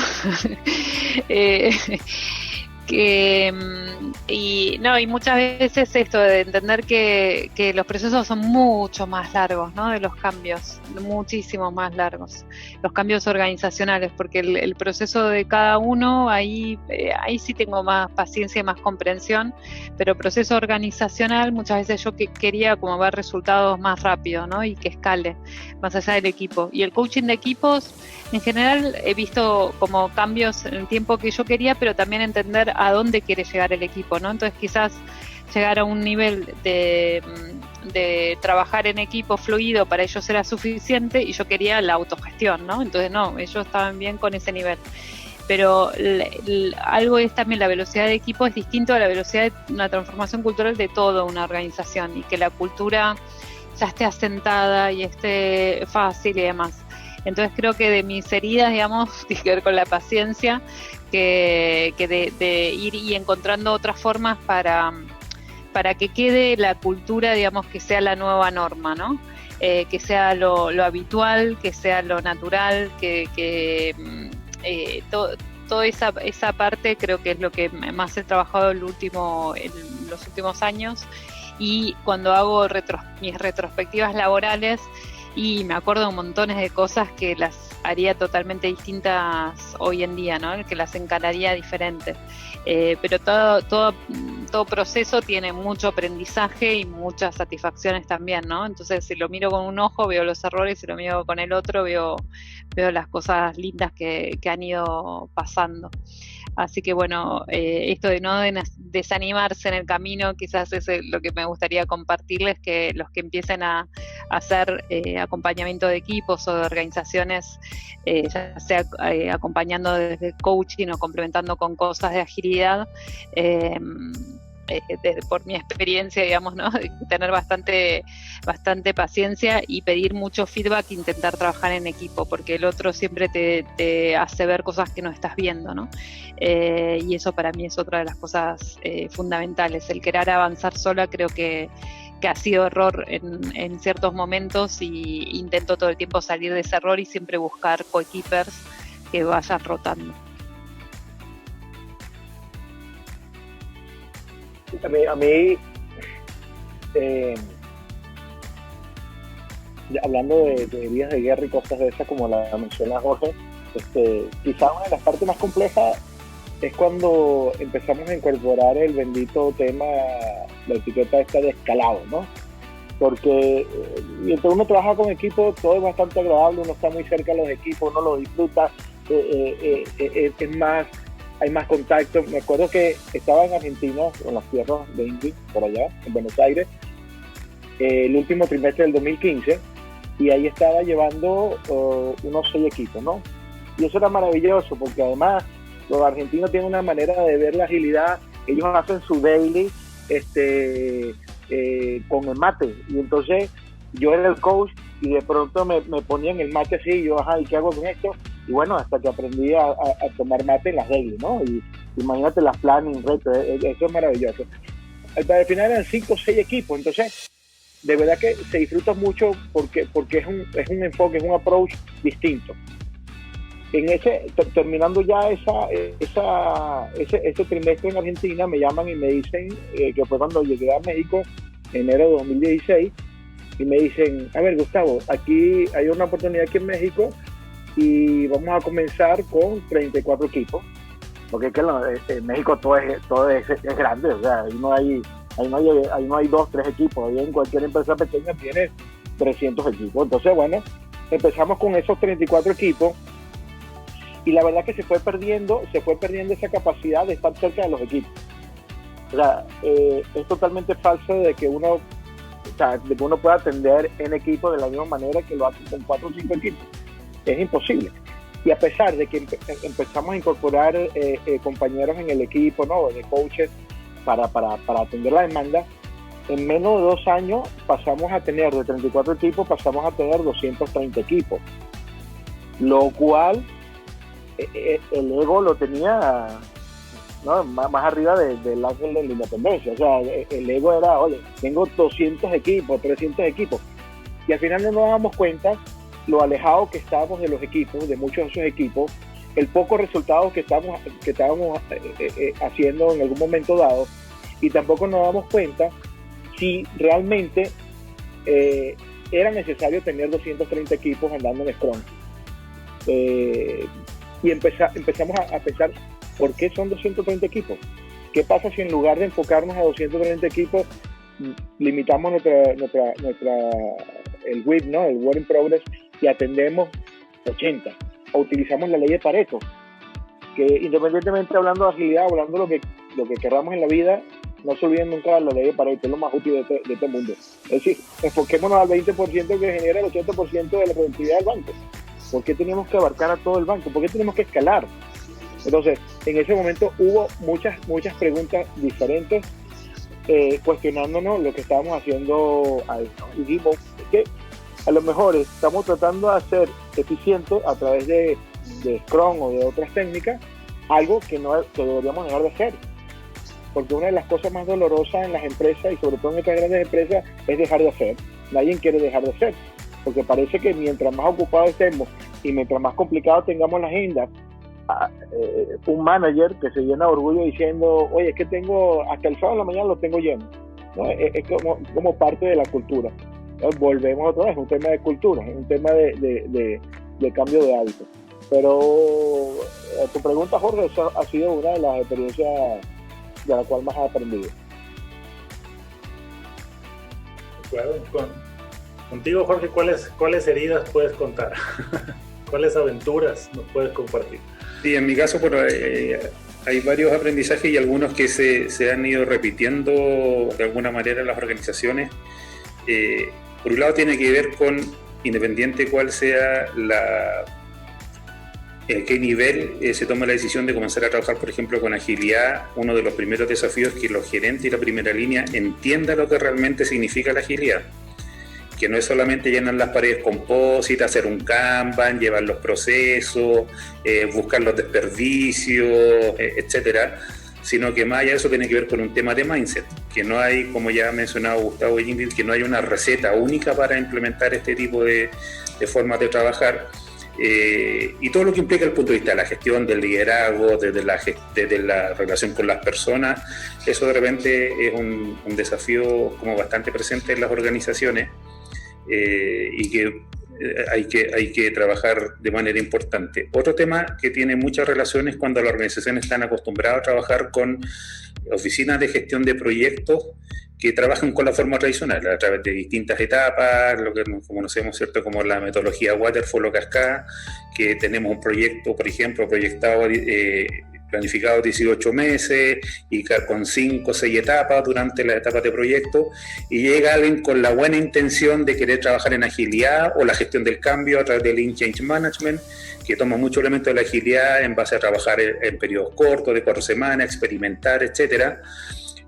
Y muchas veces esto de entender que los procesos son mucho más largos, ¿no? De los cambios, muchísimo más largos, los cambios organizacionales, porque el proceso de cada uno, ahí sí tengo más paciencia y más comprensión, pero el proceso organizacional muchas veces yo quería como ver resultados más rápido, ¿no? Y que escale más allá del equipo. Y el coaching de equipos, en general, he visto como cambios en el tiempo que yo quería, pero también entender a dónde quiere llegar el equipo, ¿no? Entonces quizás llegar a un nivel de trabajar en equipo fluido para ellos era suficiente y yo quería la autogestión, ¿no? Entonces no, ellos estaban bien con ese nivel. Pero algo es también la velocidad de equipo es distinto a la velocidad de una transformación cultural de toda una organización y que la cultura ya esté asentada y esté fácil y demás. Entonces creo que de mis heridas, digamos, tiene que ver con la paciencia, que de ir y encontrando otras formas para que quede la cultura, digamos, que sea la nueva norma, ¿no? Que sea lo habitual, que sea lo natural, toda esa parte creo que es lo que más he trabajado en los últimos años. Y cuando hago mis retrospectivas laborales, y me acuerdo de montones de cosas que las haría totalmente distintas hoy en día, ¿no? Que las encararía diferentes. Pero todo proceso tiene mucho aprendizaje y muchas satisfacciones también, ¿no? Entonces, si lo miro con un ojo, veo los errores, si lo miro con el otro, veo las cosas lindas que han ido pasando. Así que bueno, esto de no desanimarse en el camino, quizás es lo que me gustaría compartirles, que los que empiecen a hacer acompañamiento de equipos o de organizaciones, ya sea acompañando desde coaching o complementando con cosas de agilidad, por mi experiencia, digamos, ¿no? Tener bastante paciencia y pedir mucho feedback e intentar trabajar en equipo, porque el otro siempre te hace ver cosas que no estás viendo, ¿no? Y eso para mí es otra de las cosas fundamentales. El querer avanzar sola creo que ha sido error en ciertos momentos, y intento todo el tiempo salir de ese error y siempre buscar coequippers que vayan rotando. A mí hablando de heridas de guerra y cosas de esas, como la menciona Jorge, quizá una de las partes más complejas es cuando empezamos a incorporar el bendito tema, la etiqueta esta de escalado, ¿no? Porque mientras uno trabaja con equipo, todo es bastante agradable, uno está muy cerca de los equipos, uno lo disfruta, es más, hay más contacto. Me acuerdo que estaba en Argentina, en las tierras de Ingrid, por allá, en Buenos Aires, el último trimestre del 2015, y ahí estaba llevando unos 6 equipos, ¿no? Y eso era maravilloso, porque además los argentinos tienen una manera de ver la agilidad. Ellos hacen su daily con el mate, y entonces yo era el coach y de pronto me ponían el mate así, y yo, ajá, ¿y qué hago con esto? Y bueno, hasta que aprendí a tomar mate en las daily, ¿no? Y imagínate las planning, retos, eso es maravilloso. Al final eran 5 o 6 equipos, entonces de verdad que se disfruta mucho porque es un enfoque, es un approach distinto. En terminando ya ese trimestre en Argentina, me llaman y me dicen, que fue cuando llegué a México, en enero de 2016, y me dicen, a ver, Gustavo, aquí hay una oportunidad aquí en México y vamos a comenzar con 34 equipos, porque es que en México todo es grande, o sea, ahí no hay 2, 3 equipos, ahí en cualquier empresa pequeña tienes 300 equipos. Entonces, bueno, empezamos con esos 34 equipos, y la verdad que se fue perdiendo esa capacidad de estar cerca de los equipos. O sea, es totalmente falso de que uno pueda atender en equipo de la misma manera que lo hace con 4 o 5 equipos. Es imposible. Y a pesar de que empezamos a incorporar compañeros en el equipo, ¿no?, de coaches para atender la demanda, en menos de 2 años pasamos a tener, de 34 equipos, pasamos a tener 230 equipos. Lo cual el ego lo tenía, ¿no?, más arriba del ángel de la independencia. O sea, el ego era, oye, tengo 200 equipos, 300 equipos. Y al final no nos damos cuenta lo alejado que estábamos de los equipos, de muchos de esos equipos, el poco resultados que estábamos haciendo en algún momento dado, y tampoco nos damos cuenta si realmente era necesario tener 230 equipos andando en Scrum. Y empezamos a pensar, ¿por qué son 230 equipos? ¿Qué pasa si en lugar de enfocarnos a 230 equipos, limitamos el WIP, ¿no?, el Work in Progress, y atendemos 80? O utilizamos la ley de Pareto, que independientemente hablando de agilidad, hablando de lo que queramos en la vida, no se olviden nunca de la ley de Pareto, es lo más útil de este mundo. Es decir, enfoquémonos al 20% que genera el 80% de la productividad del banco. ¿Por qué tenemos que abarcar a todo el banco? ¿Por qué tenemos que escalar? Entonces, en ese momento hubo muchas preguntas diferentes. cuestionándonos lo que estábamos haciendo ahí, ¿no? Y dijimos que a lo mejor estamos tratando de hacer eficiente a través de Scrum o de otras técnicas algo que deberíamos dejar de hacer, porque una de las cosas más dolorosas en las empresas y sobre todo en estas grandes empresas es dejar de hacer. Nadie quiere dejar de hacer, porque parece que mientras más ocupados estemos y mientras más complicado tengamos la agenda, un manager que se llena de orgullo diciendo, oye, es que tengo hasta el sábado de la mañana lo tengo lleno, ¿no? Es como parte de la cultura. Entonces, volvemos otra vez, es un tema de cultura, es un tema de cambio de hábitos. Pero tu pregunta, Jorge, esa ha sido una de las experiencias de la cual más has aprendido. Claro, contigo, Jorge, ¿cuáles heridas puedes contar? ¿Cuáles aventuras nos puedes compartir? Sí, en mi caso hay varios aprendizajes y algunos que se han ido repitiendo de alguna manera en las organizaciones. Por un lado tiene que ver con, independiente cuál sea qué nivel se toma la decisión de comenzar a trabajar, por ejemplo, con agilidad. Uno de los primeros desafíos es que los gerentes y la primera línea entiendan lo que realmente significa la agilidad, que no es solamente llenar las paredes compósitas, hacer un Kanban, llevar los procesos, buscar los desperdicios, etcétera, sino que más allá de eso tiene que ver con un tema de mindset, que no hay, como ya ha mencionado Gustavo y Ingrid, que no hay una receta única para implementar este tipo de formas de trabajar. Y todo lo que implica el punto de vista de la gestión, del liderazgo, desde la relación con las personas, eso de repente es un desafío como bastante presente en las organizaciones y que hay que trabajar de manera importante. Otro tema que tiene muchas relaciones cuando las organizaciones están acostumbradas a trabajar con oficinas de gestión de proyectos que trabajan con la forma tradicional, a través de distintas etapas, lo que conocemos, ¿cierto?, como la metodología Waterfall o Cascada, que tenemos un proyecto, por ejemplo, proyectado, planificado 18 meses y con 5 o 6 etapas durante las etapas de proyecto, y llega alguien con la buena intención de querer trabajar en agilidad o la gestión del cambio a través del Lean Change Management, que toma muchos elementos de la agilidad en base a trabajar en periodos cortos, de 4 semanas, experimentar, etcétera.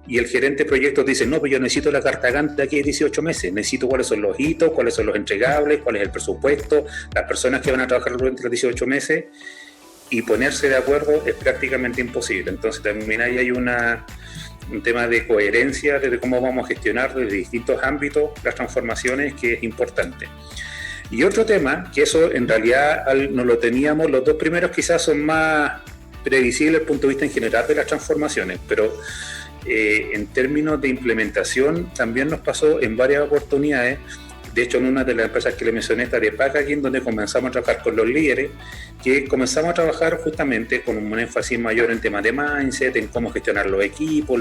Y el gerente de proyectos dice, no, pues yo necesito la carta Gantt de aquí a 18 meses, necesito cuáles son los hitos, cuáles son los entregables, cuál es el presupuesto, las personas que van a trabajar durante los 18 meses, y ponerse de acuerdo es prácticamente imposible. Entonces también ahí hay un tema de coherencia desde cómo vamos a gestionar desde distintos ámbitos las transformaciones, que es importante. Y otro tema, que eso en realidad no lo teníamos, los dos primeros quizás son más previsibles desde el punto de vista en general de las transformaciones, pero en términos de implementación también nos pasó en varias oportunidades. De hecho, en una de las empresas que le mencioné, esta de packaging, donde comenzamos a trabajar con los líderes, que comenzamos a trabajar justamente con un énfasis mayor en temas de mindset, en cómo gestionar los equipos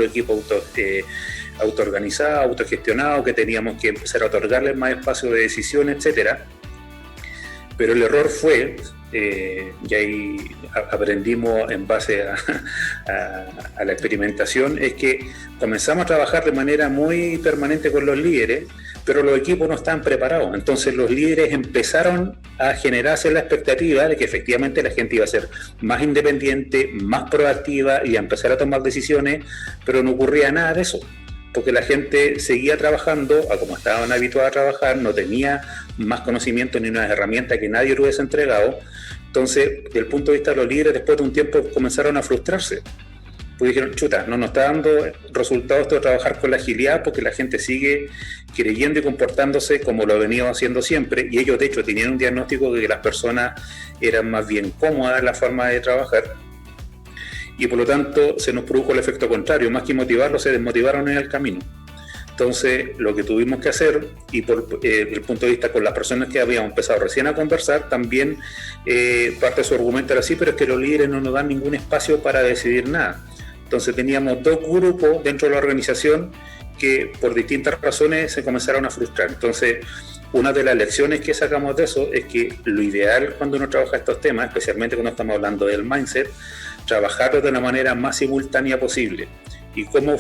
autoorganizados, autogestionados, que teníamos que empezar a otorgarles más espacio de decisión, etcétera. Pero el error fue, y ahí aprendimos en base a la experimentación, es que comenzamos a trabajar de manera muy permanente con los líderes, pero los equipos no estaban preparados. Entonces los líderes empezaron a generarse la expectativa de que efectivamente la gente iba a ser más independiente, más proactiva y a empezar a tomar decisiones, pero no ocurría nada de eso, porque la gente seguía trabajando a como estaban habituados a trabajar, no tenía más conocimiento ni unas herramientas que nadie le hubiese entregado. Entonces, desde el punto de vista de los líderes, después de un tiempo comenzaron a frustrarse. Pues dijeron, chuta, no nos está dando resultados esto de trabajar con la agilidad, porque la gente sigue creyendo y comportándose como lo ha venido haciendo siempre, y ellos de hecho tenían un diagnóstico de que las personas eran más bien cómodas en la forma de trabajar, y por lo tanto se nos produjo el efecto contrario, más que motivarlos, se desmotivaron en el camino. Entonces lo que tuvimos que hacer, y desde el punto de vista con las personas que habíamos empezado recién a conversar, también parte de su argumento era así, pero es que los líderes no nos dan ningún espacio para decidir nada. Entonces teníamos dos grupos dentro de la organización que por distintas razones se comenzaron a frustrar. Entonces, una de las lecciones que sacamos de eso es que lo ideal cuando uno trabaja estos temas, especialmente cuando estamos hablando del mindset, trabajarlo de la manera más simultánea posible. ¿Y cómo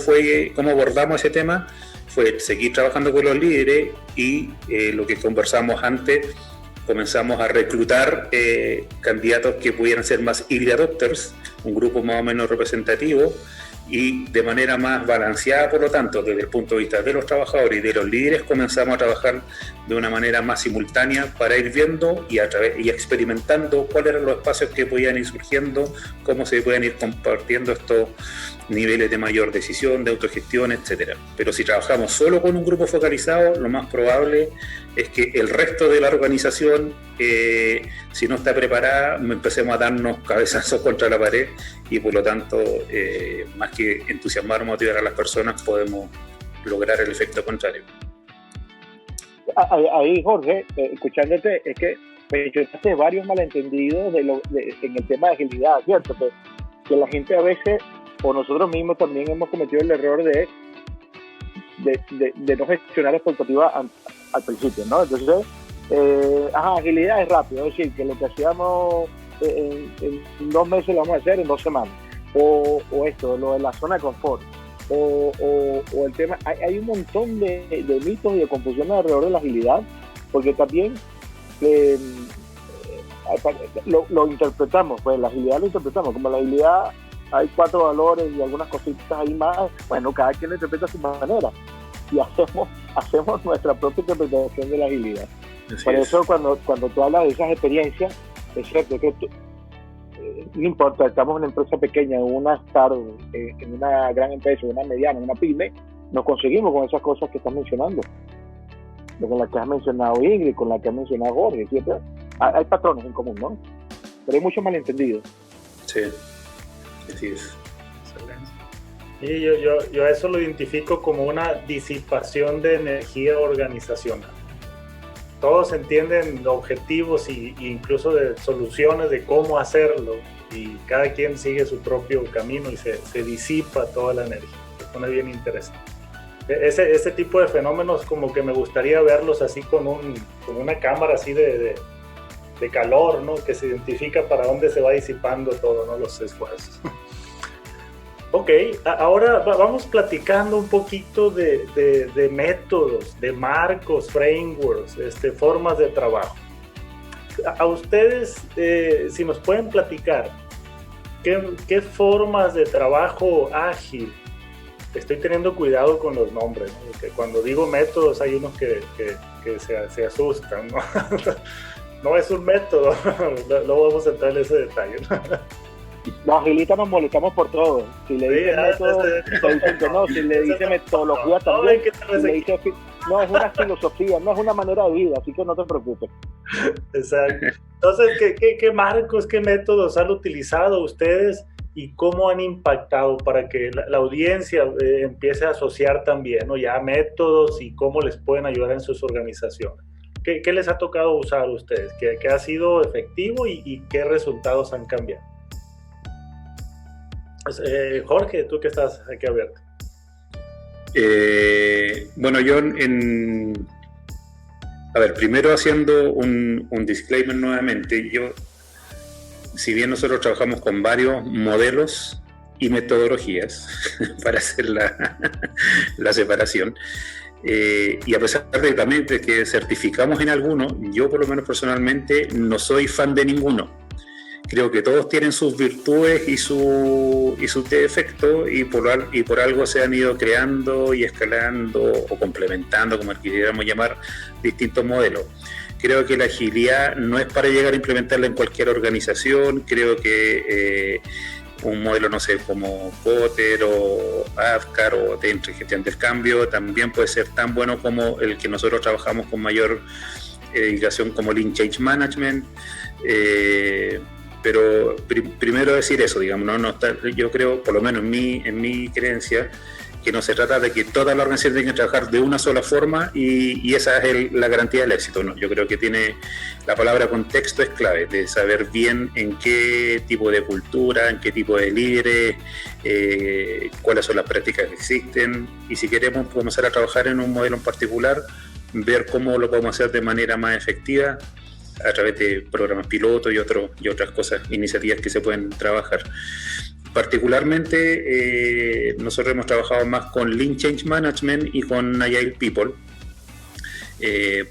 abordamos ese tema? Fue seguir trabajando con los líderes y lo que conversamos antes, comenzamos a reclutar candidatos que pudieran ser más early adopters, un grupo más o menos representativo, y de manera más balanceada, por lo tanto, desde el punto de vista de los trabajadores y de los líderes, comenzamos a trabajar de una manera más simultánea para ir viendo y experimentando cuáles eran los espacios que podían ir surgiendo, cómo se pueden ir compartiendo estos niveles de mayor decisión, de autogestión, etcétera. Pero si trabajamos solo con un grupo focalizado, lo más probable es que el resto de la organización, si no está preparada, empecemos a darnos cabezazos contra la pared y por lo tanto, más que entusiasmar o motivar a las personas, podemos lograr el efecto contrario. Ahí, Jorge, escuchándote, es que mencionaste varios malentendidos en el tema de agilidad, ¿cierto? Que la gente a veces, o nosotros mismos también hemos cometido el error de no gestionar expectativas al principio, ¿no? Entonces, agilidad es rápido, es decir, que lo que hacíamos en 2 meses lo vamos a hacer en 2 semanas, o esto, lo de la zona de confort, o el tema, hay un montón de mitos y de confusiones alrededor de la agilidad, porque también lo interpretamos, pues la agilidad lo interpretamos, como la agilidad hay 4 valores y algunas cositas ahí más, bueno, cada quien lo interpreta a su manera, y hacemos nuestra propia interpretación de la agilidad. Por eso cuando tú hablas de esas experiencias, es cierto que no importa, estamos en una empresa pequeña, en una startup, en una gran empresa, en una mediana, en una pyme, nos conseguimos con esas cosas que estás mencionando, con las que has mencionado Ingrid, con las que has mencionado Jorge, ¿cierto? Hay patrones en común, ¿no? Pero hay muchos malentendidos. Sí, así es. Y yo a eso lo identifico como una disipación de energía organizacional. Todos entienden objetivos e incluso de soluciones de cómo hacerlo, y cada quien sigue su propio camino y se disipa toda la energía. Se pone bien interesante. Ese tipo de fenómenos como que me gustaría verlos así con una cámara así de calor, ¿no? Que se identifica para dónde se va disipando todo, ¿no? Los esfuerzos. Ok, ahora vamos platicando un poquito de métodos, de marcos, frameworks, formas de trabajo. A ustedes, si nos pueden platicar, ¿qué formas de trabajo ágil? Estoy teniendo cuidado con los nombres, ¿no? Porque cuando digo métodos hay unos que se asustan, ¿no? No es un método, no vamos a entrar en ese detalle, ¿no? Los agilistas nos molestamos por todo. Si le dicen método, te dicen que no. Si le dicen metodología también, si le dicen, no, es una filosofía, no es una manera de vida, así que no te preocupes. Exacto. Entonces, ¿qué marcos, qué métodos han utilizado ustedes y cómo han impactado para que la audiencia empiece a asociar también, ¿no? Ya métodos y cómo les pueden ayudar en sus organizaciones? ¿Qué les ha tocado usar a ustedes? ¿Qué ha sido efectivo y qué resultados han cambiado? Jorge, tú que estás aquí abierto. Bueno, yo a ver, primero haciendo un disclaimer nuevamente, si bien nosotros trabajamos con varios modelos y metodologías para hacer la separación, y a pesar de también de que certificamos en algunos, yo por lo menos personalmente no soy fan de ninguno. Creo que todos tienen sus virtudes y sus defectos y por algo se han ido creando y escalando o complementando, como quisiéramos llamar, distintos modelos. Creo que la agilidad no es para llegar a implementarla en cualquier organización. Creo que un modelo, no sé, como Kotter o AVCAR o de gestión del cambio también puede ser tan bueno como el que nosotros trabajamos con mayor dedicación como Lean Change Management. Pero primero decir eso, digamos, no está, yo creo, por lo menos en mi creencia, que no se trata de que todas las organizaciones tengan que trabajar de una sola forma y esa es la garantía del éxito, ¿no? Yo creo que la palabra contexto es clave, de saber bien en qué tipo de cultura, en qué tipo de líderes, cuáles son las prácticas que existen, y si queremos comenzar a trabajar en un modelo en particular, ver cómo lo podemos hacer de manera más efectiva a través de programas piloto y otras cosas, iniciativas que se pueden trabajar. Particularmente, nosotros hemos trabajado más con Lean Change Management y con Agile People,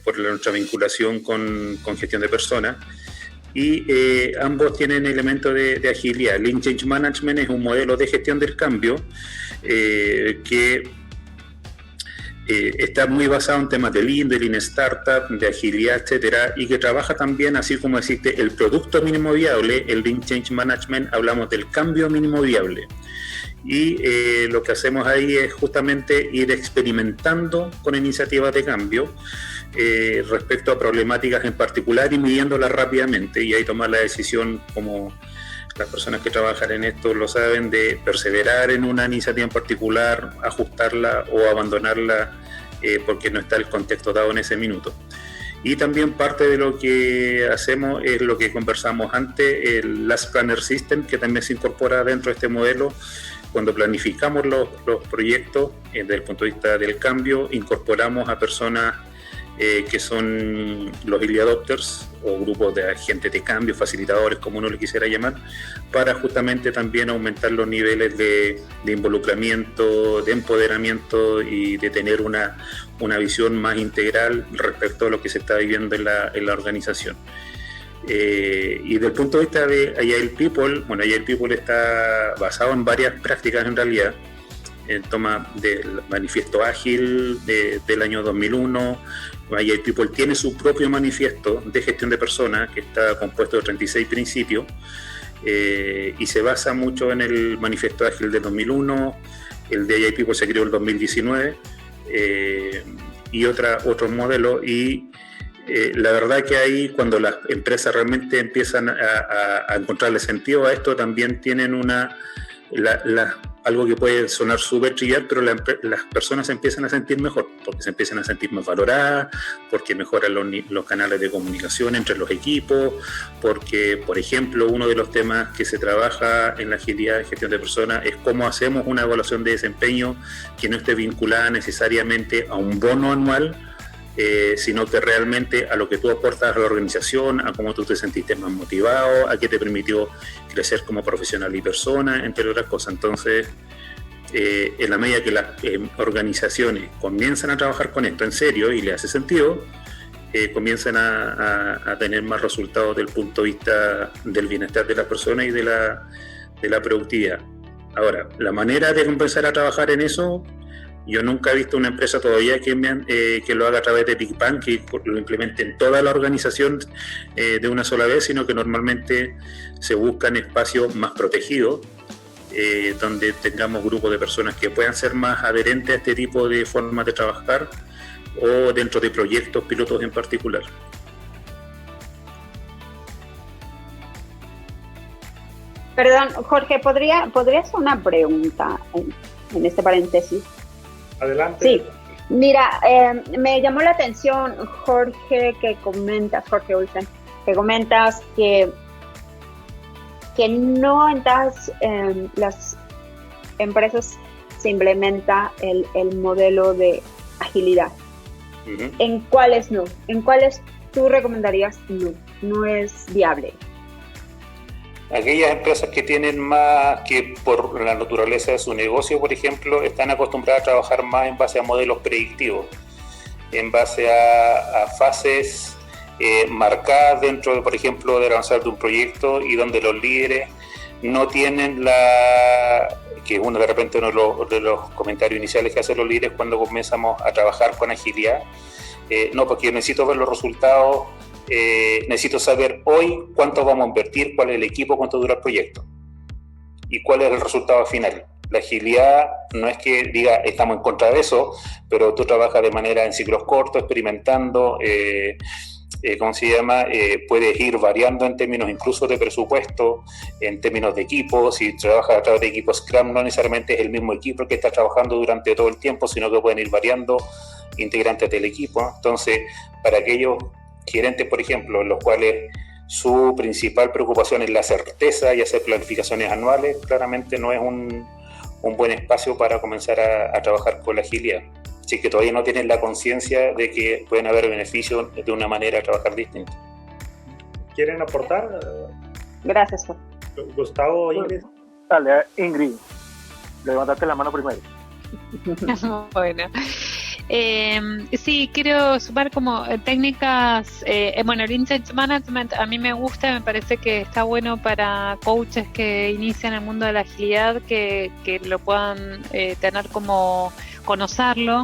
por nuestra vinculación con gestión de personas, y ambos tienen elementos de agilidad. Lean Change Management es un modelo de gestión del cambio que está muy basado en temas de Lean Startup, de agilidad, etcétera, y que trabaja también, así como existe el producto mínimo viable, el Lean Change Management, hablamos del cambio mínimo viable. Y lo que hacemos ahí es justamente ir experimentando con iniciativas de cambio respecto a problemáticas en particular y midiéndolas rápidamente, y ahí tomar la decisión, como las personas que trabajan en esto lo saben, de perseverar en una iniciativa en particular, ajustarla o abandonarla porque no está el contexto dado en ese minuto. Y también parte de lo que hacemos es lo que conversamos antes, el Last Planner System, que también se incorpora dentro de este modelo. Cuando planificamos los proyectos desde el punto de vista del cambio, incorporamos a personas que son los early adopters o grupos de agentes de cambio, facilitadores, como uno le quisiera llamar, para justamente también aumentar los niveles de involucramiento, de empoderamiento y de tener una visión más integral respecto a lo que se está viviendo en la organización. Y desde el punto de vista de Agile People, bueno, Agile People está basado en varias prácticas en realidad. Toma del manifiesto ágil del año 2001. Agile People tiene su propio manifiesto de gestión de personas que está compuesto de 36 principios y se basa mucho en el manifiesto ágil del 2001. El de Agile People se creó en el 2019 y otros modelos. Y la verdad que ahí, cuando las empresas realmente empiezan a encontrarle sentido a esto, también tienen algo que puede sonar súper trillar, pero las personas se empiezan a sentir mejor, porque se empiezan a sentir más valoradas, porque mejoran los canales de comunicación entre los equipos, porque, por ejemplo, uno de los temas que se trabaja en la agilidad de gestión de personas es cómo hacemos una evaluación de desempeño que no esté vinculada necesariamente a un bono anual, sino que realmente a lo que tú aportas a la organización, a cómo tú te sentiste más motivado, a qué te permitió crecer como profesional y persona, entre otras cosas. Entonces, en la medida que las organizaciones comienzan a trabajar con esto en serio y le hace sentido, comienzan a tener más resultados desde el punto de vista del bienestar de las personas y de la productividad. Ahora, la manera de comenzar a trabajar en eso, yo nunca he visto una empresa todavía que lo haga a través de Big Bang, que lo implemente en toda la organización de una sola vez, sino que normalmente se buscan espacios más protegidos, donde tengamos grupos de personas que puedan ser más adherentes a este tipo de formas de trabajar o dentro de proyectos pilotos en particular. Perdón, Jorge, ¿podría hacer una pregunta en este paréntesis? Adelante. Sí, mira, me llamó la atención, Jorge Olsen, que comentas que no en todas las empresas se implementa el modelo de agilidad. Uh-huh. ¿En cuáles no? ¿En cuáles tú recomendarías no es viable? Aquellas empresas que tienen más, que por la naturaleza de su negocio, por ejemplo, están acostumbradas a trabajar más en base a modelos predictivos, en base a fases marcadas dentro, por ejemplo, del avanzar de un proyecto, y donde los líderes no tienen que es de repente uno de los comentarios iniciales que hacen los líderes cuando comenzamos a trabajar con agilidad. No, porque yo necesito ver los resultados. Necesito saber hoy cuánto vamos a invertir, cuál es el equipo, cuánto dura el proyecto y cuál es el resultado final. La agilidad no es que diga estamos en contra de eso, pero tú trabajas de manera en ciclos cortos, experimentando, puedes ir variando en términos incluso de presupuesto, en términos de equipo. Si trabajas a través de equipos Scrum, no necesariamente es el mismo equipo que está trabajando durante todo el tiempo, sino que pueden ir variando integrantes del equipo. Entonces, para aquellos gerentes, por ejemplo, en los cuales su principal preocupación es la certeza y hacer planificaciones anuales, claramente no es un buen espacio para comenzar a trabajar con la agilidad. Así que todavía no tienen la conciencia de que pueden haber beneficios de una manera de trabajar distinta. ¿Quieren aportar? Gracias, Juan. Gustavo o Ingrid. Dale, Ingrid, levántate la mano primero. Bueno, Sí, quiero sumar como técnicas, bueno, el Lean Change Management a mí me gusta, me parece que está bueno para coaches que inician el mundo de la agilidad, que lo puedan tener como conocerlo.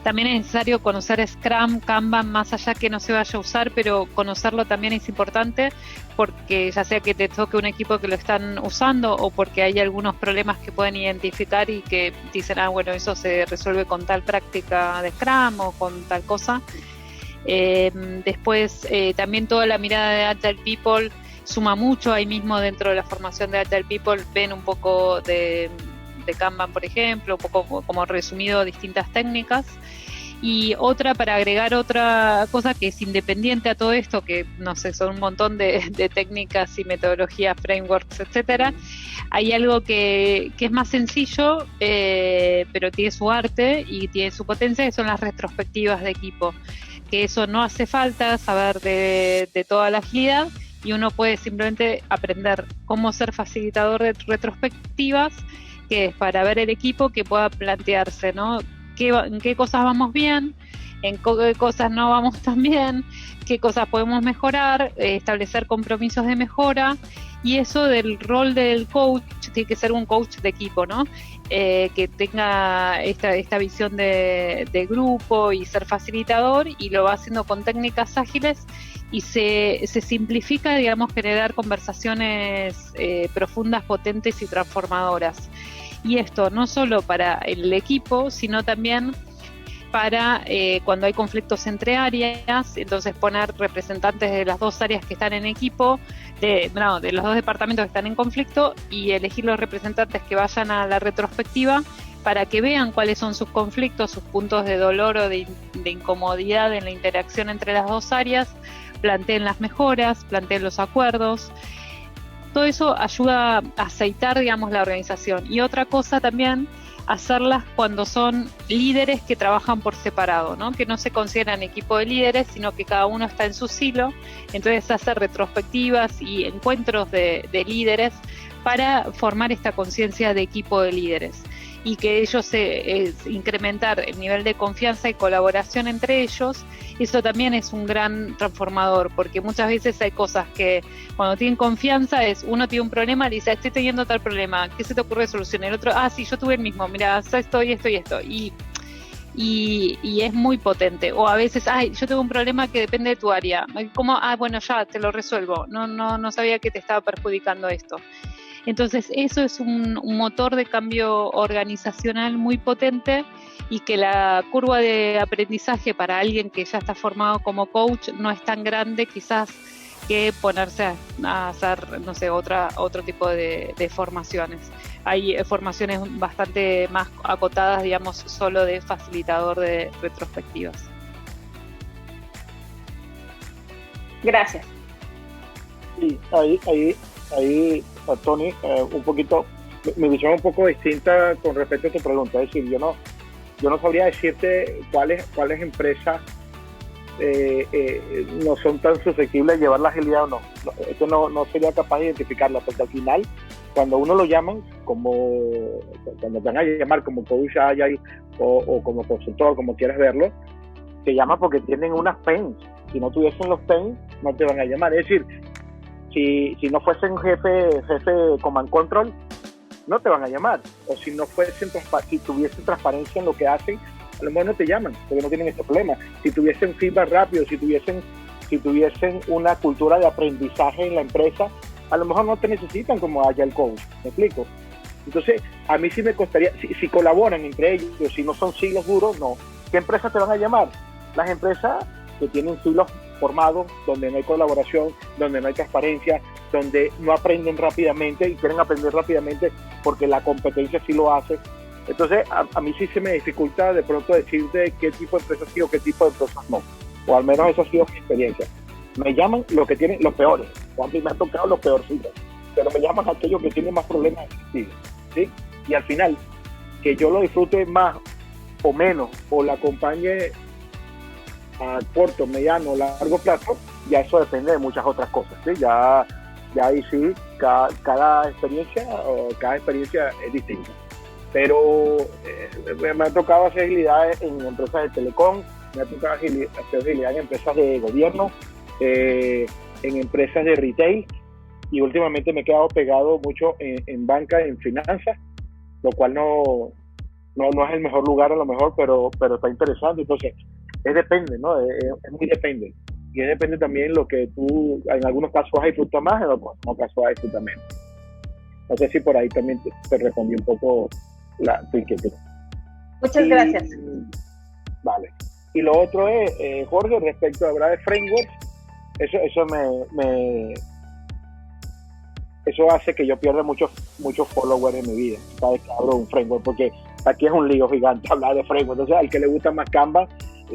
También es necesario conocer Scrum, Kanban, más allá que no se vaya a usar, pero conocerlo también es importante, porque ya sea que te toque un equipo que lo están usando o porque hay algunos problemas que pueden identificar y que dicen, bueno, eso se resuelve con tal práctica de Scrum o con tal cosa. Después, también toda la mirada de Agile People suma mucho. Ahí mismo dentro de la formación de Agile People ven un poco de Kanban, por ejemplo, un poco como resumido distintas técnicas. Y otra, para agregar otra cosa que es independiente a todo esto, que no sé, son un montón de técnicas y metodologías, frameworks, etcétera. Hay algo que es más sencillo, pero tiene su arte y tiene su potencia, que son las retrospectivas de equipo. Que eso no hace falta saber de toda la agilidad, y uno puede simplemente aprender cómo ser facilitador de retrospectivas, que es para ver el equipo que pueda plantearse, ¿no? En qué cosas vamos bien, en qué cosas no vamos tan bien, qué cosas podemos mejorar, establecer compromisos de mejora. Y eso del rol del coach, tiene que ser un coach de equipo, ¿no? Que tenga esta visión de grupo y ser facilitador, y lo va haciendo con técnicas ágiles, y se simplifica, digamos, generar conversaciones profundas, potentes y transformadoras. Y esto no solo para el equipo, sino también para cuando hay conflictos entre áreas, entonces poner representantes de las dos áreas que están en equipo, de los dos departamentos que están en conflicto, y elegir los representantes que vayan a la retrospectiva para que vean cuáles son sus conflictos, sus puntos de dolor o de incomodidad en la interacción entre las dos áreas, planteen las mejoras, planteen los acuerdos. Todo eso ayuda a aceitar, digamos, la organización. Y otra cosa también, hacerlas cuando son líderes que trabajan por separado, ¿no? Que no se consideran equipo de líderes, sino que cada uno está en su silo. Entonces hacer retrospectivas y encuentros de líderes para formar esta conciencia de equipo de líderes, y que ellos incrementar el nivel de confianza y colaboración entre ellos. Eso también es un gran transformador, porque muchas veces hay cosas que cuando tienen confianza uno tiene un problema, le dice, estoy teniendo tal problema, ¿qué se te ocurre solucionar? El otro, sí, yo tuve el mismo, mira, esto y esto y esto, y es muy potente. O a veces, yo tengo un problema que depende de tu área, como, bueno, ya te lo resuelvo, no sabía que te estaba perjudicando esto. Entonces eso es un motor de cambio organizacional muy potente, y que la curva de aprendizaje para alguien que ya está formado como coach no es tan grande quizás que ponerse a hacer, no sé, otro tipo de formaciones. Hay formaciones bastante más acotadas, digamos, solo de facilitador de retrospectivas. Gracias. Sí, ahí Tony, un poquito, mi visión es un poco distinta con respecto a tu pregunta. Es decir, yo no sabría decirte cuáles empresas no son tan susceptibles de llevar la agilidad o no. Esto no sería capaz de identificarla, porque al final, cuando uno lo llaman, cuando te van a llamar como coach agile o como consultor, como quieras verlo, te llama porque tienen unas pains. Si no tuviesen los pains, no te van a llamar. Es decir, si no fuesen jefe command control, no te van a llamar. O si tuviesen transparencia en lo que hacen, a lo mejor no te llaman, porque no tienen ese problema. Si tuviesen feedback rápido, si tuviesen una cultura de aprendizaje en la empresa, a lo mejor no te necesitan como Agile Coach. ¿Me explico? Entonces, a mí sí me costaría, si colaboran entre ellos, si no son silos duros, no. ¿Qué empresas te van a llamar? Las empresas que tienen silos formados, donde no hay colaboración, donde no hay transparencia, donde no aprenden rápidamente y quieren aprender rápidamente porque la competencia sí lo hace. Entonces, a mí sí se me dificulta de pronto decir de qué tipo de empresas sí o qué tipo de empresas no. O al menos esa ha sido mi experiencia. Me llaman los que tienen los peores. A mí me han tocado los peorcitos. Pero me llaman aquellos que tienen más problemas de sentido, ¿sí? Y al final, que yo lo disfrute más o menos, o la acompañe a corto, mediano, largo plazo, ya eso depende de muchas otras cosas, ¿sí? Ya ahí sí, cada experiencia es distinta. pero me ha tocado hacer agilidad en empresas de telecom, me ha tocado hacer agilidad en empresas de gobierno, en empresas de retail, y últimamente me he quedado pegado mucho en banca, en finanzas, lo cual no es el mejor lugar a lo mejor, pero está interesante. Entonces, depende, ¿no? Es muy depende. Y depende también lo que tú, en algunos casos vas a disfrutar más, en otros casos vas a disfrutar menos. No sé si por ahí también te respondí un poco tu inquietud. Muchas gracias. Vale. Y lo otro es, Jorge, respecto a hablar de frameworks, eso hace que yo pierda muchos followers en mi vida, cada vez que hablo de un framework, porque aquí es un lío gigante hablar de framework. Entonces, al que le gusta más Canva,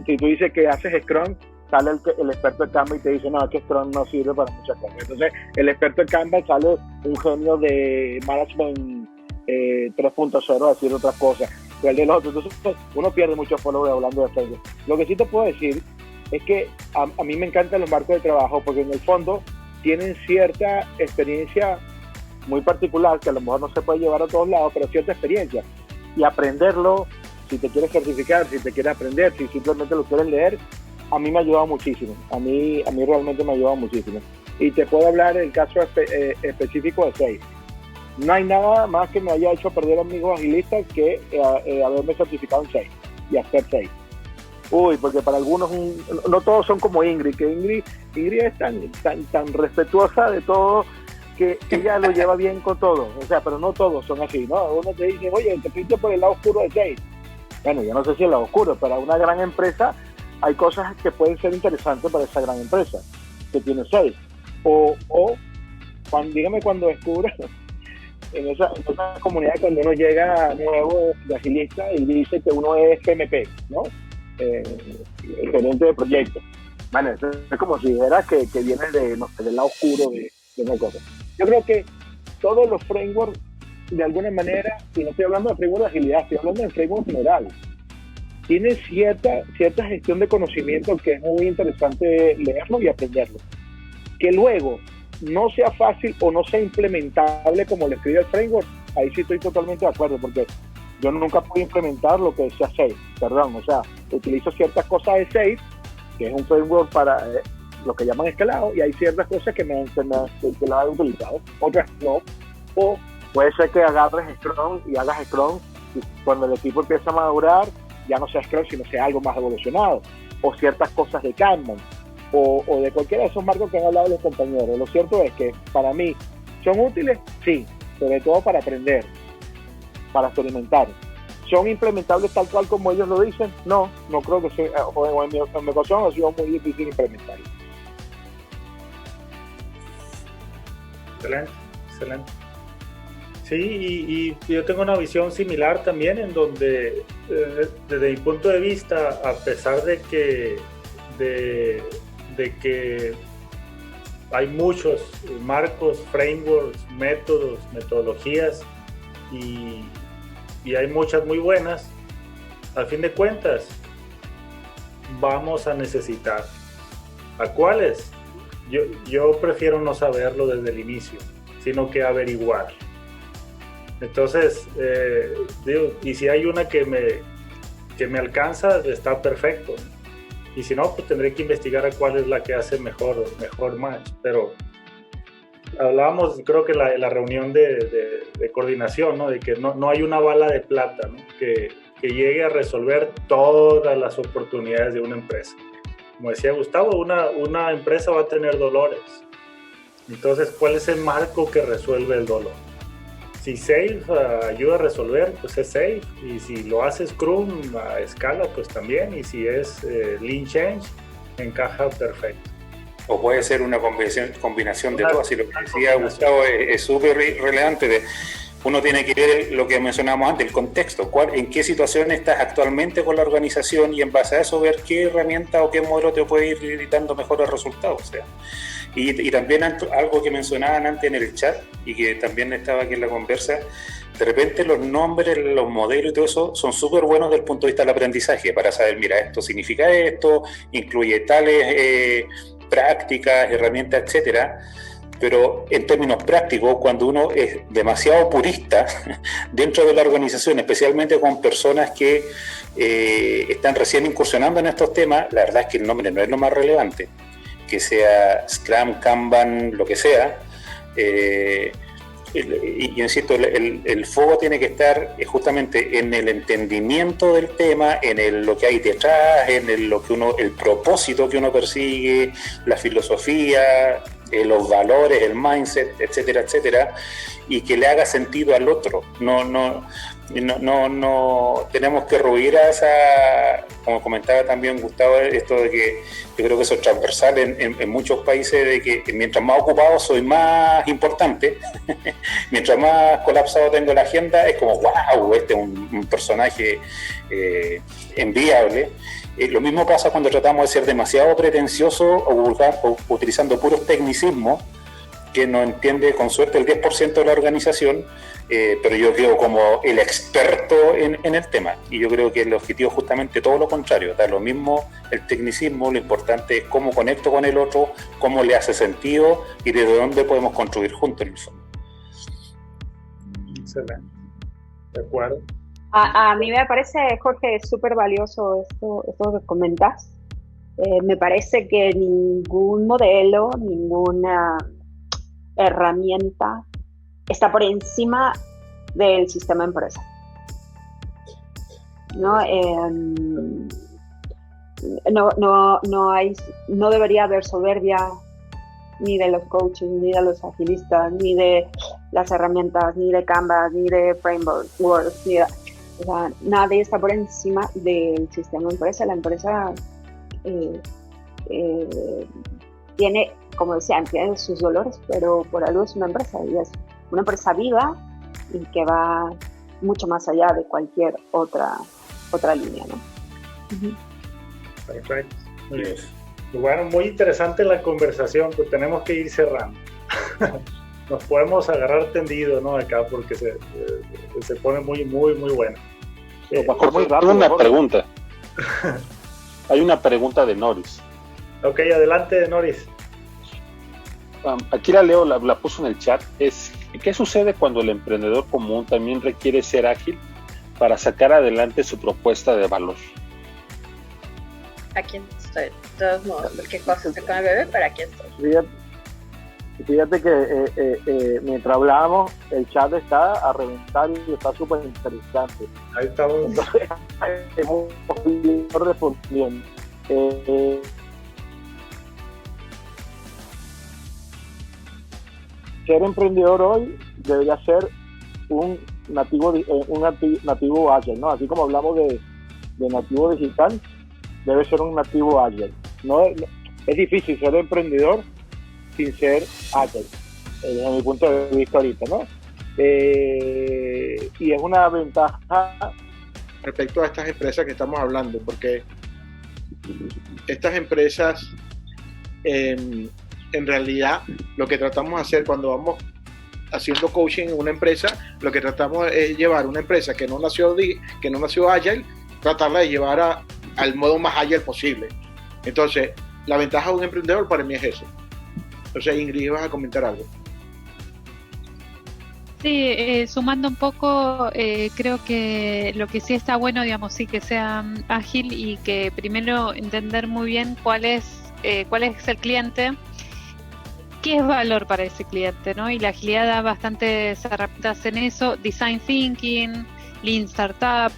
si tú dices que haces Scrum, sale el experto de Canva y te dice, no, es que Scrum no sirve para muchas cosas. Entonces, el experto de Canva sale un genio de Management 3.0 a decir otras cosas, o el del otro. Entonces, uno pierde muchos followers hablando de framework. Lo que sí te puedo decir es que a mí me encantan los marcos de trabajo, porque en el fondo tienen cierta experiencia muy particular, que a lo mejor no se puede llevar a todos lados, pero cierta experiencia. Y aprenderlo, si te quieres certificar, si te quieres aprender, si simplemente lo quieres leer, a mí me ha ayudado muchísimo. A mí realmente me ha ayudado muchísimo. Y te puedo hablar del caso específico de SAFe. No hay nada más que me haya hecho perder amigos agilistas que haberme certificado en SAFe y hacer SAFe. Uy, porque para algunos no todos son como Ingrid, que Ingrid es tan respetuosa de todo que ella lo lleva bien con todo. O sea, pero no todos son así, ¿no? Uno te dice, oye, te fuiste por el lado oscuro de SAFe. Bueno, yo no sé si el lado oscuro, para una gran empresa hay cosas que pueden ser interesantes para esa gran empresa que tiene SAFe. O dígame cuando descubras en esa comunidad, cuando uno llega nuevo de agilista y dice que uno es PMP, ¿no? El gerente de proyecto. Bueno, eso es como si dijera que viene del lado oscuro de una cosa. Yo creo que todos los frameworks, de alguna manera, y no estoy hablando de framework de agilidad, estoy hablando de framework general, tienen cierta gestión de conocimiento que es muy interesante leerlo y aprenderlo. Que luego no sea fácil o no sea implementable como lo escribe el framework, ahí sí estoy totalmente de acuerdo, porque yo nunca puedo implementar lo que decía SAFe, o sea, utilizo ciertas cosas de SAFe, que es un framework para lo que llaman escalado, y hay ciertas cosas que la he utilizado, otras no. O puede ser que agarres Scrum y hagas Scrum, y cuando el equipo empieza a madurar, ya no sea Scrum, sino sea algo más evolucionado, o ciertas cosas de Kanban, o de cualquiera de esos marcos que han hablado los compañeros. Lo cierto es que para mí son útiles, sí, sobre todo para aprender, para experimentar. ¿Son implementables tal cual como ellos lo dicen? No creo que sea, o en mi ocasión ha sido muy difícil implementarlo. Excelente. Sí, y yo tengo una visión similar también, en donde desde mi punto de vista, a pesar de que hay muchos marcos, frameworks, métodos, metodologías, y hay muchas muy buenas, al fin de cuentas vamos a necesitar. ¿A cuáles? Yo prefiero no saberlo desde el inicio, sino que averiguar. Entonces, y si hay una que me alcanza, está perfecto. Y si no, pues tendré que investigar a cuál es la que hace mejor match. Pero hablábamos, creo que la reunión de coordinación, ¿no? De que no hay una bala de plata, ¿no? que llegue a resolver todas las oportunidades de una empresa. Como decía Gustavo, una empresa va a tener dolores. Entonces, ¿cuál es el marco que resuelve el dolor? Si SAFe ayuda a resolver, pues es SAFe. Y si lo hace Scrum a escala, pues también. Y si es Lean Change, encaja perfecto. O puede ser una combinación de todas. Y lo que decía Gustavo es súper relevante. Uno tiene que ver lo que mencionábamos antes, el contexto. En qué situación estás actualmente con la organización, y en base a eso ver qué herramienta o qué modelo te puede ir dando mejores resultados. O sea, y también algo que mencionaban antes en el chat y que también estaba aquí en la conversa, de repente los nombres, los modelos y todo eso son súper buenos desde el punto de vista del aprendizaje, para saber, mira, esto significa esto, incluye tales prácticas, herramientas, etcétera. pero en términos prácticos, cuando uno es demasiado purista dentro de la organización, especialmente con personas que están recién incursionando en estos temas, la verdad es que el nombre no es lo más relevante, que sea Scrum, Kanban, lo que sea. Y insisto, el foco tiene que estar justamente en el entendimiento del tema, en lo que hay detrás, en el propósito que uno persigue, la filosofía, los valores, el mindset, etcétera, etcétera, y que le haga sentido al otro. No tenemos que rehuir a esa, como comentaba también Gustavo, esto de que yo creo que eso es transversal en muchos países, de que mientras más ocupado soy más importante, mientras más colapsado tengo la agenda, es como wow, este es un personaje enviable. Lo mismo pasa cuando tratamos de ser demasiado pretenciosos o utilizando puros tecnicismos que no entiende con suerte el 10% de la organización, pero yo creo como el experto en el tema. Y yo creo que el objetivo es justamente todo lo contrario, da lo mismo el tecnicismo, lo importante es cómo conecto con el otro, cómo le hace sentido y desde dónde podemos construir juntos en el fondo. Excelente. De acuerdo. A mí me parece, Jorge, súper valioso esto que comentas. Me parece que ningún modelo, ninguna herramienta está por encima del sistema empresa. No debería haber soberbia ni de los coaches, ni de los agilistas, ni de las herramientas, ni de Canvas, ni de frameworks, o sea, nadie está por encima del sistema empresa. La empresa tiene, como decían, tiene sus dolores, pero por algo es una empresa, y es una empresa viva y que va mucho más allá de cualquier otra línea, ¿no? Perfecto. Muy bien. Bueno, muy interesante la conversación, pues tenemos que ir cerrando. Nos podemos agarrar tendido, ¿no? Acá, porque se pone muy bueno. Muy rápido, una pregunta. Hay una pregunta de Noris. Ok, adelante, Noris. Aquí la leo, la puso en el chat. ¿Qué sucede cuando el emprendedor común también requiere ser ágil para sacar adelante su propuesta de valor? Aquí estoy, de todos modos, porque cosas con el bebé, pero aquí estoy. Fíjate que mientras hablábamos, el chat está a reventar y está súper interesante. Ahí estamos. Entonces, hemos ido respondiendo. Ser emprendedor hoy debería ser un nativo ágil, ¿no? Así como hablamos de nativo digital, debe ser un nativo ágil. Es difícil ser emprendedor sin ser ágil, desde mi punto de vista ahorita, ¿no? Y es una ventaja respecto a estas empresas que estamos hablando, porque estas empresas en realidad lo que tratamos de hacer cuando vamos haciendo coaching en una empresa, lo que tratamos es llevar una empresa que no nació ágil, tratarla de llevar al modo más ágil posible. Entonces, la ventaja de un emprendedor para mí es eso. Entonces, Ingrid, ¿vas a comentar algo? Sí, sumando un poco, creo que lo que sí está bueno, digamos, sí que sea ágil y que primero entender muy bien cuál es el cliente, qué es valor para ese cliente, ¿no? Y la agilidad da bastantes herramientas en eso, design thinking, lean startup,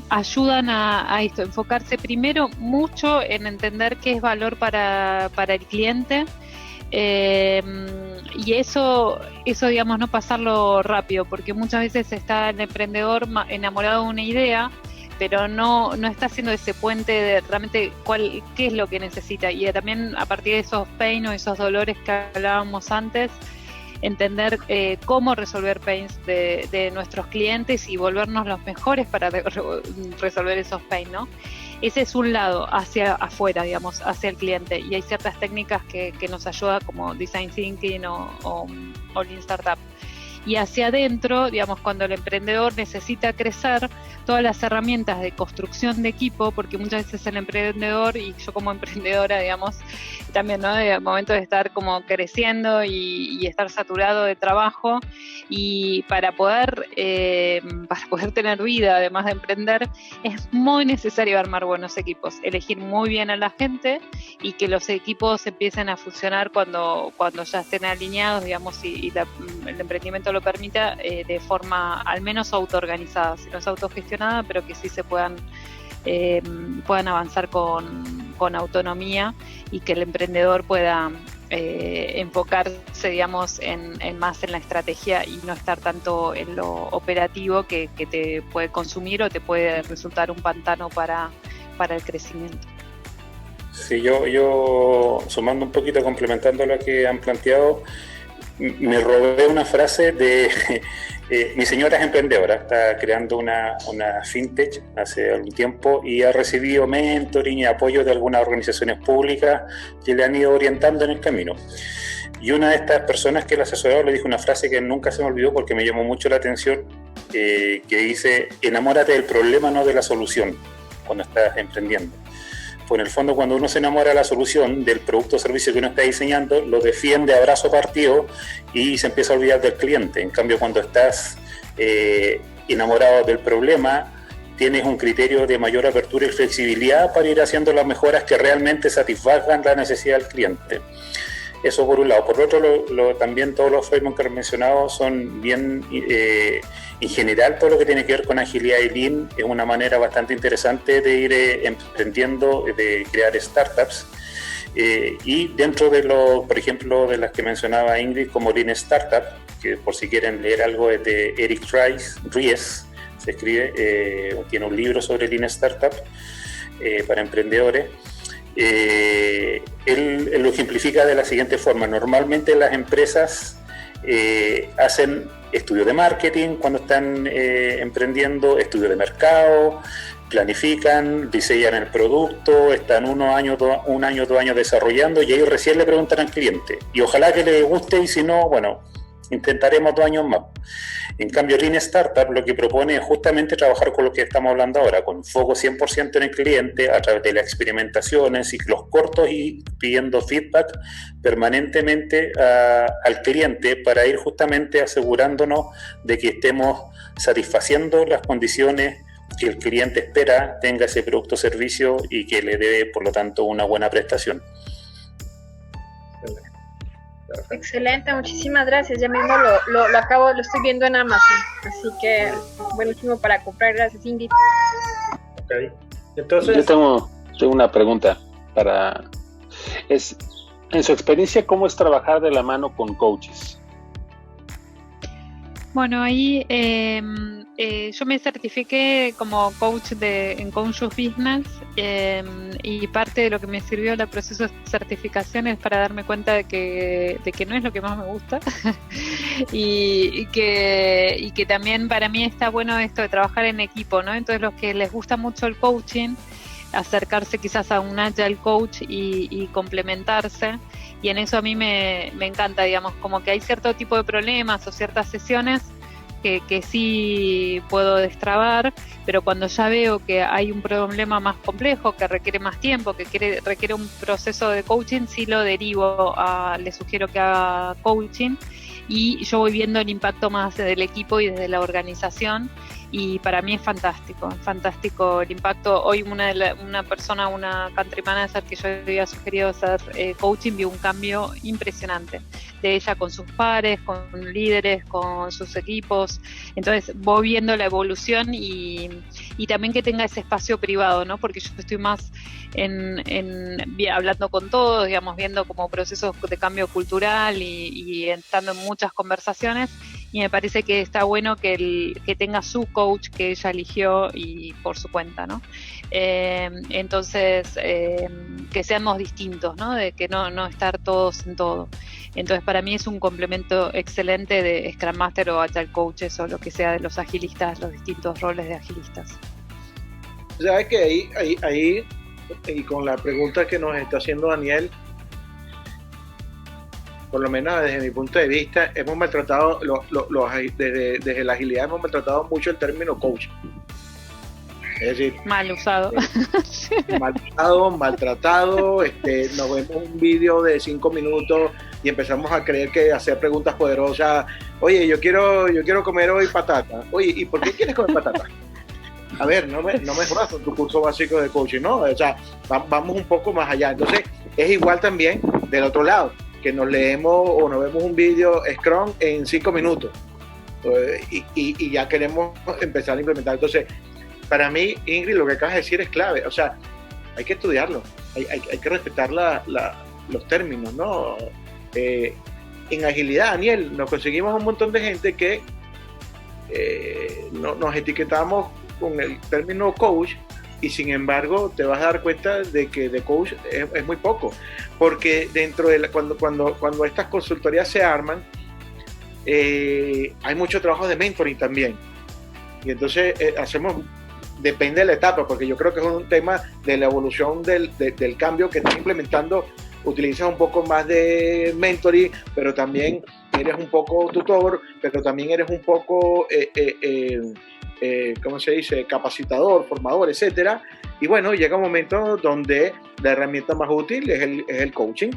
ayudan a esto, enfocarse primero mucho en entender qué es valor para el cliente, y eso digamos, no pasarlo rápido, porque muchas veces está el emprendedor enamorado de una idea, pero no está haciendo ese puente de realmente qué es lo que necesita, y también a partir de esos pain o esos dolores que hablábamos antes, entender cómo resolver pains de nuestros clientes y volvernos los mejores para resolver esos pains, ¿no? Ese es un lado, hacia afuera, digamos, hacia el cliente, y hay ciertas técnicas que nos ayudan, como Design Thinking o Lean Startup. Y hacia adentro, digamos, cuando el emprendedor necesita crecer, todas las herramientas de construcción de equipo, porque muchas veces el emprendedor, y yo como emprendedora, digamos, también, ¿no? De momento de estar como creciendo y estar saturado de trabajo, y para poder tener vida, además de emprender, es muy necesario armar buenos equipos, elegir muy bien a la gente y que los equipos empiecen a funcionar cuando ya estén alineados, digamos, y el emprendimiento lo permita, de forma al menos autoorganizada, si no es autogestionada, pero que sí se puedan avanzar con autonomía, y que el emprendedor pueda enfocarse, digamos, más en la estrategia y no estar tanto en lo operativo que te puede consumir o te puede resultar un pantano para el crecimiento. Sí, yo sumando un poquito, complementando lo que han planteado, me robé una frase de mi señora es emprendedora, está creando una fintech hace algún tiempo y ha recibido mentoring y apoyo de algunas organizaciones públicas que le han ido orientando en el camino. Y una de estas personas que la asesoró le dijo una frase que nunca se me olvidó porque me llamó mucho la atención, que dice: enamórate del problema, no de la solución, cuando estás emprendiendo. Pues en el fondo, cuando uno se enamora de la solución, del producto o servicio que uno está diseñando, lo defiende a brazo partido y se empieza a olvidar del cliente. En cambio, cuando estás enamorado del problema, tienes un criterio de mayor apertura y flexibilidad para ir haciendo las mejoras que realmente satisfagan la necesidad del cliente. Eso por un lado. Por otro, también todos los frameworks que he mencionado son bien, en general, todo lo que tiene que ver con agilidad y Lean es una manera bastante interesante de ir emprendiendo, de crear startups. Y dentro de por ejemplo, de las que mencionaba Ingrid, como Lean Startup, que por si quieren leer algo es de Eric Ries, se escribe, tiene un libro sobre Lean Startup para emprendedores. Él lo ejemplifica de la siguiente forma: normalmente las empresas hacen estudios de marketing cuando están emprendiendo, estudios de mercado, planifican, diseñan el producto, están un año, 2 años desarrollando, y ahí recién le preguntan al cliente, y ojalá que le guste, y si no, bueno, intentaremos 2 años más. En cambio, Lean Startup lo que propone es justamente trabajar con lo que estamos hablando ahora, con foco 100% en el cliente, a través de las experimentaciones, ciclos cortos, y pidiendo feedback permanentemente al cliente para ir justamente asegurándonos de que estemos satisfaciendo las condiciones que el cliente espera tenga ese producto o servicio y que le dé, por lo tanto, una buena prestación. Excelente, muchísimas gracias. Ya mismo lo acabo, lo estoy viendo en Amazon, así que buenísimo para comprar. Gracias, Ingrid. Okay. Entonces, yo tengo una pregunta en su experiencia, ¿cómo es trabajar de la mano con coaches? Bueno, ahí yo me certifiqué como coach en Conscious Business, y parte de lo que me sirvió el proceso de certificación es para darme cuenta de que no es lo que más me gusta y que también para mí está bueno esto de trabajar en equipo, ¿no? Entonces, los que les gusta mucho el coaching, acercarse quizás a un agile coach y complementarse. Y en eso a mí me encanta, digamos, como que hay cierto tipo de problemas o ciertas sesiones que sí puedo destrabar, pero cuando ya veo que hay un problema más complejo, que requiere más tiempo, que requiere un proceso de coaching, sí lo derivo le sugiero que haga coaching, y yo voy viendo el impacto más del equipo y desde la organización, y para mí es fantástico el impacto. Hoy una country manager que yo había sugerido hacer coaching, vio un cambio impresionante de ella con sus pares, con líderes, con sus equipos. Entonces voy viendo la evolución y también que tenga ese espacio privado, ¿no? Porque yo estoy más hablando con todos, digamos, viendo como procesos de cambio cultural y estando en muchas conversaciones, y me parece que está bueno que tenga su coach que ella eligió y por su cuenta, ¿no? Entonces, que seamos distintos, ¿no? De que no estar todos en todo. Entonces, para mí es un complemento excelente de Scrum Master o Agile Coaches o lo que sea de los agilistas, los distintos roles de agilistas. ¿Sabes que ahí, y con la pregunta que nos está haciendo Daniel, por lo menos desde mi punto de vista, hemos maltratado, desde la agilidad hemos maltratado mucho el término coach. Es decir, mal usado. Mal usado, maltratado, nos vemos un vídeo de 5 minutos y empezamos a creer que hacer preguntas poderosas. Oye, yo quiero comer hoy patata. Oye, ¿y por qué quieres comer patata? A ver, no me jodas con tu curso básico de coaching, ¿no? O sea, vamos un poco más allá. Entonces, es igual también del otro lado, que nos leemos o nos vemos un vídeo Scrum en 5 minutos y ya queremos empezar a implementar. Entonces, para mí, Ingrid, lo que acabas de decir es clave. O sea, hay que estudiarlo, hay que respetar los términos, ¿no? En agilidad, Daniel, nos conseguimos un montón de gente que nos etiquetamos con el término coach y sin embargo te vas a dar cuenta de que de coach es muy poco, porque dentro de cuando estas consultorías se arman, hay mucho trabajo de mentoring también, y entonces depende de la etapa, porque yo creo que es un tema de la evolución del cambio que estás implementando. Utilizas un poco más de mentoring, pero también eres un poco tutor, pero también eres un poco ¿cómo se dice? Capacitador, formador, etcétera. Y bueno, llega un momento donde la herramienta más útil es el coaching,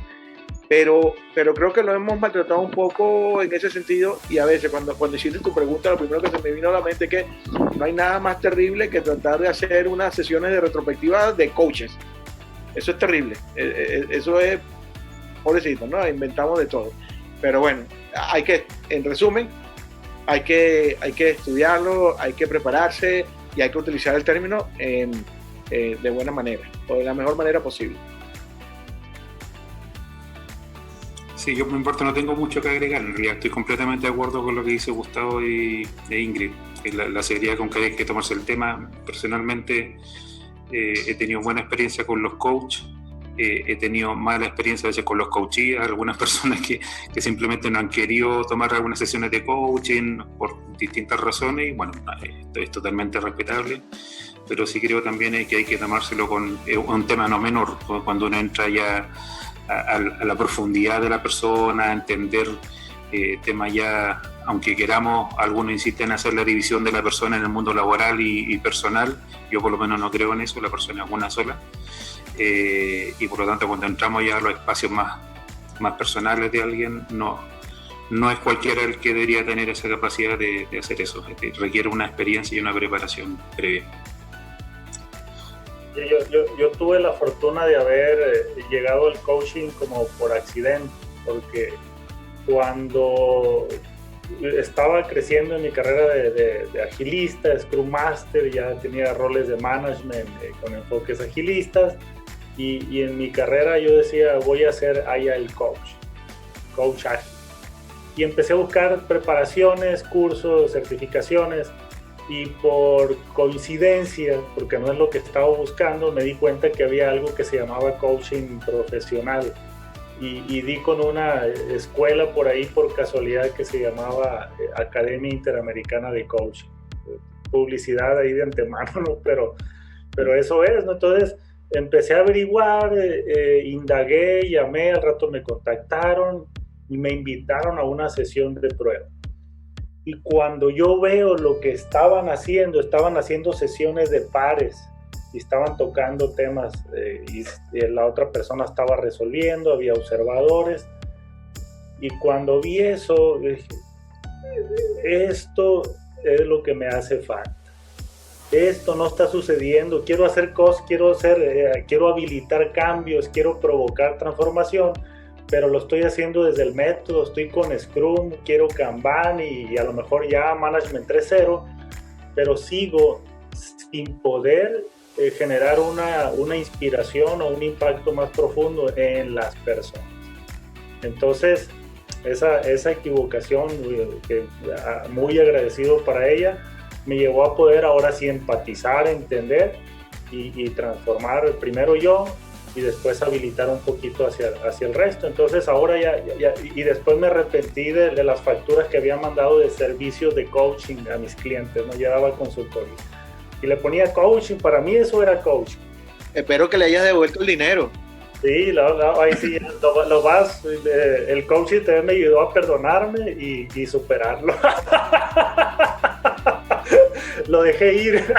pero creo que lo hemos maltratado un poco en ese sentido, y a veces cuando hiciste tu pregunta, lo primero que se me vino a la mente es que no hay nada más terrible que tratar de hacer unas sesiones de retrospectiva de coaches. Eso es terrible, eso es pobrecito, ¿no? Inventamos de todo. Pero bueno, en resumen, hay que estudiarlo, hay que prepararse y hay que utilizar el término de buena manera, o de la mejor manera posible. Sí, yo por mi parte no tengo mucho que agregar. En realidad estoy completamente de acuerdo con lo que dice Gustavo e Ingrid. La seriedad con que hay que tomarse el tema. Personalmente he tenido buena experiencia con los coaches. He tenido mala experiencia a veces con los coaches, algunas personas que simplemente no han querido tomar algunas sesiones de coaching por distintas razones, y bueno, esto es totalmente respetable, pero sí creo también que hay que tomárselo con un tema no menor, cuando uno entra ya a la profundidad de la persona, a entender temas ya, aunque queramos, algunos insisten en hacer la división de la persona en el mundo laboral y personal. Yo por lo menos no creo en eso, la persona es una sola. Y por lo tanto, cuando entramos ya a los espacios más personales de alguien, no es cualquiera el que debería tener esa capacidad de hacer eso. Requiere una experiencia y una preparación previa. Yo tuve la fortuna de haber llegado al coaching como por accidente, porque cuando estaba creciendo en mi carrera de agilista, Scrum Master, ya tenía roles de management con enfoques agilistas, y en mi carrera yo decía, voy a ser Agile Coach ágil. Y empecé a buscar preparaciones, cursos, certificaciones, y por coincidencia, porque no es lo que estaba buscando, me di cuenta que había algo que se llamaba coaching profesional. Y di con una escuela por ahí por casualidad que se llamaba Academia Interamericana de Coaching. Publicidad ahí de antemano, ¿no? Pero eso es, ¿no? Entonces empecé a averiguar, indagué, llamé, al rato me contactaron y me invitaron a una sesión de prueba. Y cuando yo veo lo que estaban haciendo sesiones de pares, y estaban tocando temas y la otra persona estaba resolviendo, había observadores, y cuando vi eso dije, esto es lo que me hace falta, esto no está sucediendo, quiero hacer cosas, quiero habilitar cambios, quiero provocar transformación, pero lo estoy haciendo desde el método, estoy con Scrum, quiero Kanban y a lo mejor ya Management 3.0, pero sigo sin poder generar una inspiración o un impacto más profundo en las personas. Entonces, esa equivocación, que muy agradecido para ella, me llevó a poder ahora sí empatizar, entender y transformar primero yo y después habilitar un poquito hacia el resto. Entonces ahora ya y después me arrepentí de las facturas que había mandado de servicios de coaching a mis clientes, ¿no? Ya daba consultoría y le ponía coaching, para mí eso era coaching. Espero que le hayas devuelto el dinero. Sí, ahí sí, el coaching también me ayudó a perdonarme y superarlo. lo dejé ir.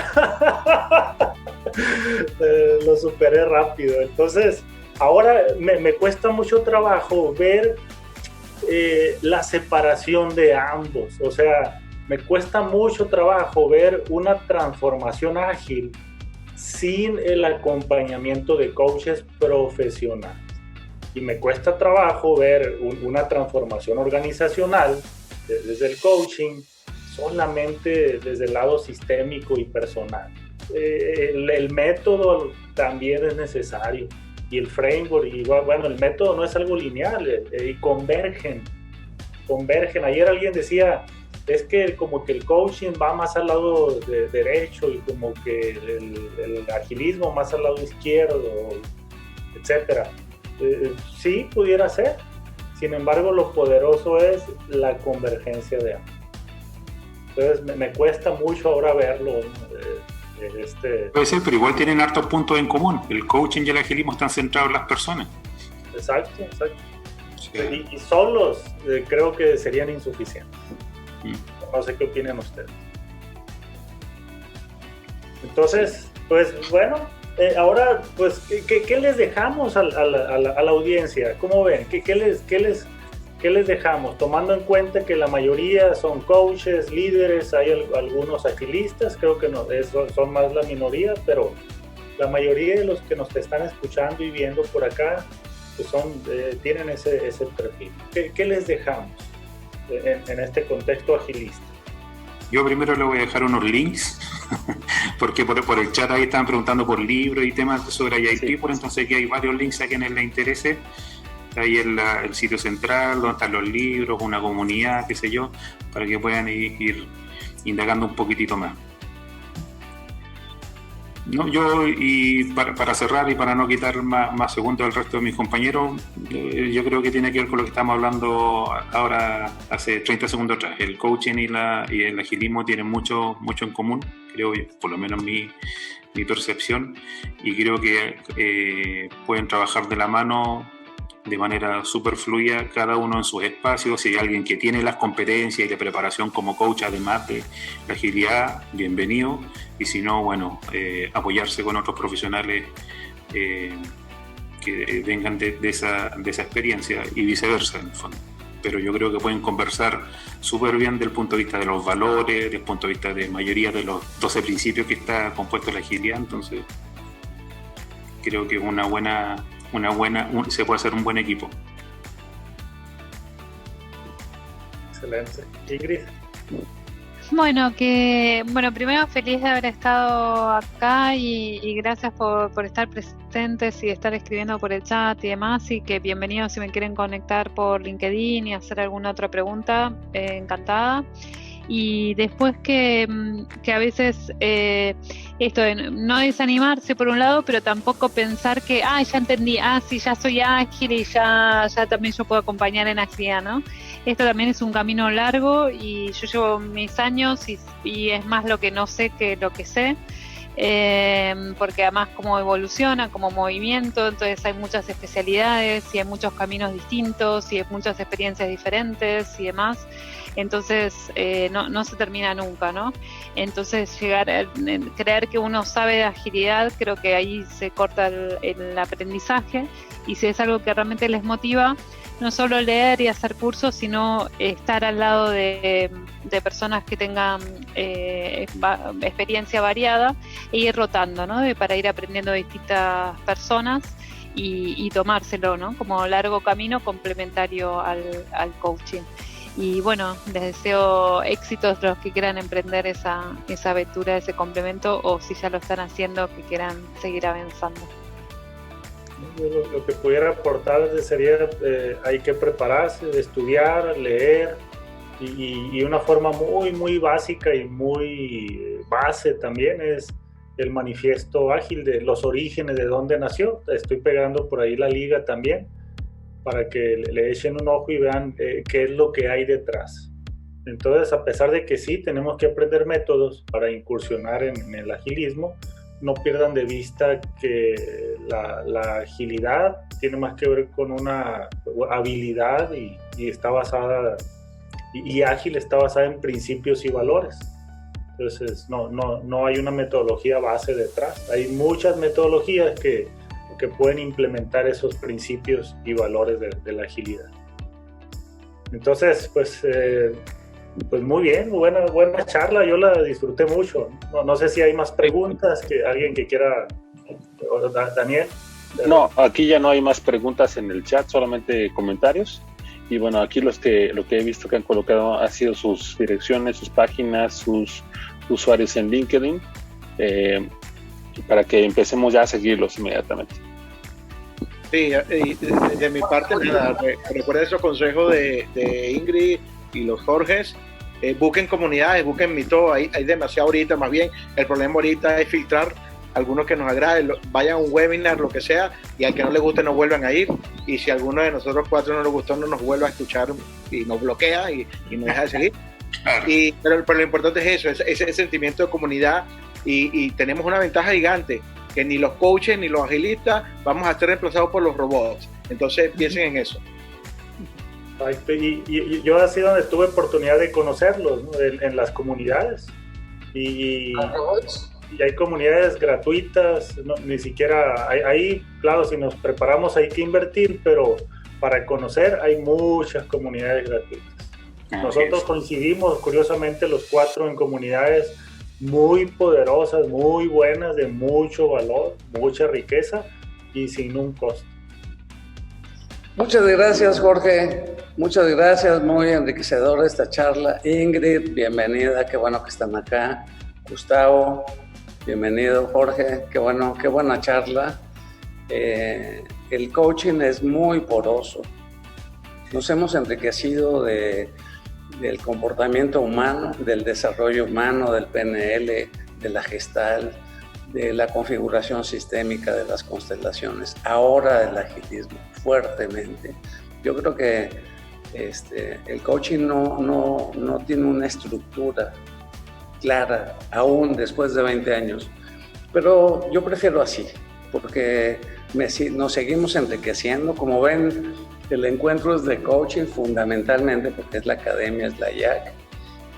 Lo superé rápido. Entonces, ahora me cuesta mucho trabajo ver la separación de ambos. O sea, me cuesta mucho trabajo ver una transformación ágil sin el acompañamiento de coaches profesionales. Y me cuesta trabajo ver una transformación organizacional desde el coaching solamente desde el lado sistémico y personal. El método también es necesario, y el framework, y bueno, el método no es algo lineal, y convergen. Ayer alguien decía, es que como que el coaching va más al lado derecho y como que el agilismo más al lado izquierdo, etcétera. Sí, pudiera ser. Sin embargo, lo poderoso es la convergencia de ambos. Entonces me cuesta mucho ahora verlo. Puede ser, pero igual tienen hartos puntos en común. El coaching y el agilismo están centrados en las personas. Exacto. Sí. Y solos creo que serían insuficientes. No sé qué opinan ustedes. Entonces, pues bueno, ahora, pues, ¿qué les dejamos a la audiencia? ¿Cómo ven? ¿Qué les dejamos? Tomando en cuenta que la mayoría son coaches, líderes, hay algunos agilistas, creo que no, son más la minoría, pero la mayoría de los que nos están escuchando y viendo por acá pues tienen ese perfil. ¿Qué les dejamos en este contexto agilista? Yo primero le voy a dejar unos links, porque por el chat ahí estaban preguntando por libros y temas sobre IIT, sí. Por entonces aquí hay varios links a quienes les interese. Ahí el sitio central, donde están los libros, una comunidad, qué sé yo, para que puedan ir indagando un poquitito más. No, y para cerrar y para no quitar más segundos al resto de mis compañeros, yo creo que tiene que ver con lo que estamos hablando ahora hace 30 segundos atrás. El coaching y el agilismo tienen mucho en común, creo yo, por lo menos mi percepción, y creo que pueden trabajar de la mano de manera súper fluida, cada uno en sus espacios. Si hay alguien que tiene las competencias y la preparación como coach, además de la agilidad, bienvenido. Y si no, bueno, apoyarse con otros profesionales que vengan de esa experiencia y viceversa, en el fondo. Pero yo creo que pueden conversar súper bien desde el punto de vista de los valores, desde el punto de vista de mayoría de los 12 principios que está compuesto la agilidad. Entonces, creo que es se puede hacer un buen equipo. Excelente. Ingrid. Bueno, primero feliz de haber estado acá y gracias por estar presentes y estar escribiendo por el chat y demás, y que bienvenidos si me quieren conectar por LinkedIn y hacer alguna otra pregunta, encantada. Y después que a veces esto de no desanimarse por un lado, pero tampoco pensar que ya entendí, sí, ya soy ágil y ya también yo puedo acompañar en agilidad, ¿no? Esto también es un camino largo y yo llevo mis años y es más lo que no sé que lo que sé, porque además como evoluciona como movimiento, entonces hay muchas especialidades y hay muchos caminos distintos y hay muchas experiencias diferentes y demás. Entonces no se termina nunca, ¿no? Entonces creer que uno sabe de agilidad, creo que ahí se corta el aprendizaje, y si es algo que realmente les motiva, no solo leer y hacer cursos, sino estar al lado de personas que tengan experiencia variada e ir rotando, ¿no? Para ir aprendiendo de distintas personas y tomárselo, ¿no? Como largo camino complementario al coaching. Y bueno, les deseo éxitos los que quieran emprender esa aventura, ese complemento, o si ya lo están haciendo, que quieran seguir avanzando. Lo que pudiera aportar sería hay que prepararse, estudiar, leer, y una forma muy básica y muy base también es el manifiesto ágil, de los orígenes, de dónde nació. Estoy pegando por ahí la liga también, para que le echen un ojo y vean qué es lo que hay detrás. Entonces, a pesar de que sí tenemos que aprender métodos para incursionar en el agilismo, no pierdan de vista que la agilidad tiene más que ver con una habilidad y está basada, y ágil está basada en principios y valores. Entonces no hay una metodología base detrás. Hay muchas metodologías que pueden implementar esos principios y valores de la agilidad. Entonces, pues muy bien, buena charla, yo la disfruté mucho. No sé si hay más preguntas, que alguien que quiera, Daniel. No, aquí ya no hay más preguntas en el chat, solamente comentarios. Y bueno, aquí lo que he visto que han colocado ha sido sus direcciones, sus páginas, sus usuarios en LinkedIn, para que empecemos ya a seguirlos inmediatamente. Sí, y de mi parte, nada, recuerden esos consejos de Ingrid y los Jorges. Busquen comunidades, busquen Mito, hay demasiado ahorita, más bien el problema ahorita es filtrar algunos que nos agraden, vayan a un webinar, lo que sea, y al que no les guste no vuelvan a ir, y si a alguno de nosotros 4 no nos gustó, no nos vuelva a escuchar y nos bloquea y nos deja de seguir. Pero lo importante es eso, ese sentimiento de comunidad, y tenemos una ventaja gigante, que ni los coaches ni los agilistas vamos a ser reemplazados por los robots. Entonces piensen en eso. Y yo así donde tuve oportunidad de conocerlos, ¿no? en las comunidades, y hay comunidades gratuitas, ni siquiera ahí, claro, si nos preparamos hay que invertir, pero para conocer hay muchas comunidades gratuitas. Nosotros coincidimos curiosamente los 4 en comunidades muy poderosas, muy buenas, de mucho valor, mucha riqueza y sin un costo. Muchas gracias, Jorge. Muchas gracias, muy enriquecedora esta charla. Ingrid, bienvenida, qué bueno que están acá. Gustavo, bienvenido. Jorge, qué buena charla. El coaching es muy poroso. Nos hemos enriquecido del comportamiento humano, del desarrollo humano, del PNL, de la Gestalt, de la configuración sistémica de las constelaciones, ahora del agilismo, fuertemente. Yo creo que el coaching no tiene una estructura clara, aún después de 20 años, pero yo prefiero así, porque nos seguimos enriqueciendo. Como ven, el encuentro es de coaching fundamentalmente, porque es la academia, es la IAC,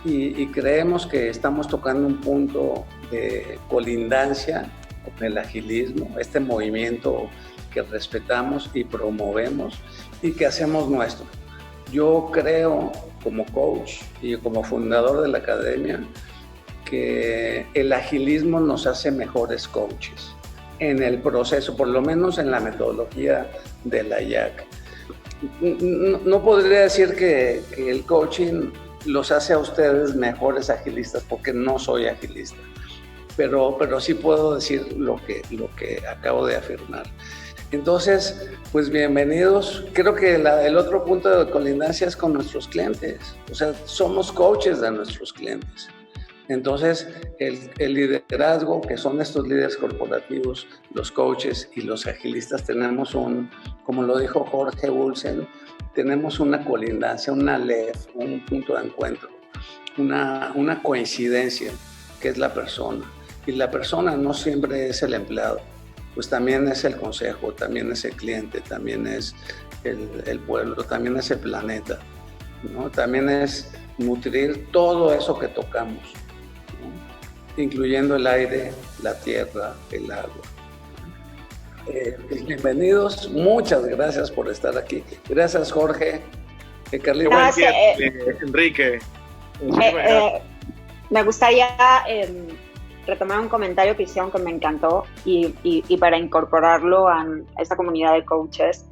y creemos que estamos tocando un punto de colindancia con el agilismo, este movimiento que respetamos y promovemos y que hacemos nuestro. Yo creo, como coach y como fundador de la academia, que el agilismo nos hace mejores coaches en el proceso, por lo menos en la metodología de la IAC. No podría decir que el coaching los hace a ustedes mejores agilistas, porque no soy agilista, pero sí puedo decir lo que acabo de afirmar. Entonces, pues bienvenidos. Creo que el otro punto de colindancia es con nuestros clientes. O sea, somos coaches de nuestros clientes. Entonces, el liderazgo, que son estos líderes corporativos, los coaches y los agilistas, tenemos como lo dijo Jorge Olsen, tenemos una colindancia, una LEF, un punto de encuentro, una coincidencia, que es la persona. Y la persona no siempre es el empleado, pues también es el consejo, también es el cliente, también es el pueblo, también es el planeta, ¿no? También es nutrir todo eso que tocamos, ¿no? Incluyendo el aire, la tierra, el agua. Bienvenidos, muchas gracias por estar aquí. Gracias, Jorge. Carlitos, Enrique. Me gustaría retomar un comentario que hicieron que me encantó y para incorporarlo a esta comunidad de coaches.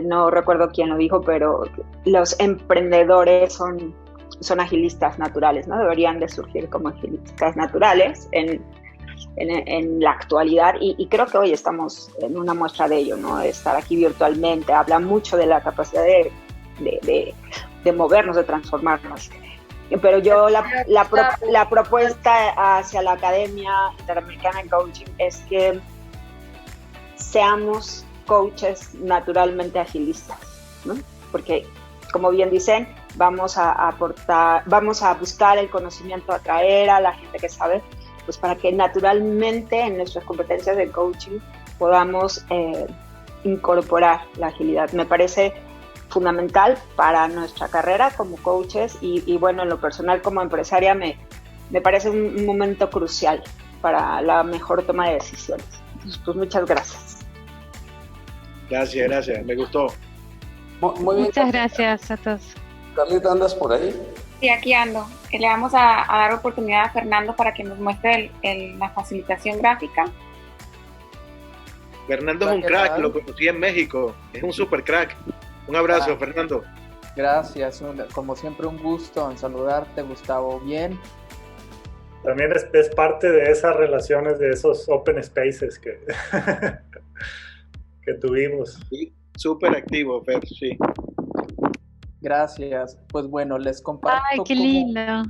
No recuerdo quién lo dijo, pero los emprendedores son agilistas naturales, ¿no? Deberían de surgir como agilistas naturales en la actualidad, y creo que hoy estamos en una muestra de ello, ¿no? Estar aquí virtualmente habla mucho de la capacidad de movernos, de transformarnos. Pero yo la propuesta hacia la Academia Interamericana de Coaching es que seamos coaches naturalmente agilistas, ¿no? Porque, como bien dicen, vamos a buscar el conocimiento, atraer a la gente que sabe, pues para que naturalmente en nuestras competencias de coaching podamos incorporar la agilidad. Me parece fundamental para nuestra carrera como coaches y bueno, en lo personal como empresaria me me parece un momento crucial para la mejor toma de decisiones. Entonces, pues muchas gracias. Gracias, me gustó. Muy bien. Muchas gracias a todos. Carlita, ¿andas por ahí? Sí, aquí ando. Le vamos a dar oportunidad a Fernando para que nos muestre la facilitación gráfica. Fernando es un crack, lo conocí en México, es un super crack. Un abrazo, Fernando. Gracias, como siempre un gusto en saludarte, Gustavo. Bien. También es parte de esas relaciones, de esos open spaces que, que tuvimos. Sí, súper activo, Fer, sí. Gracias. Pues bueno, les comparto Ay, qué lindo.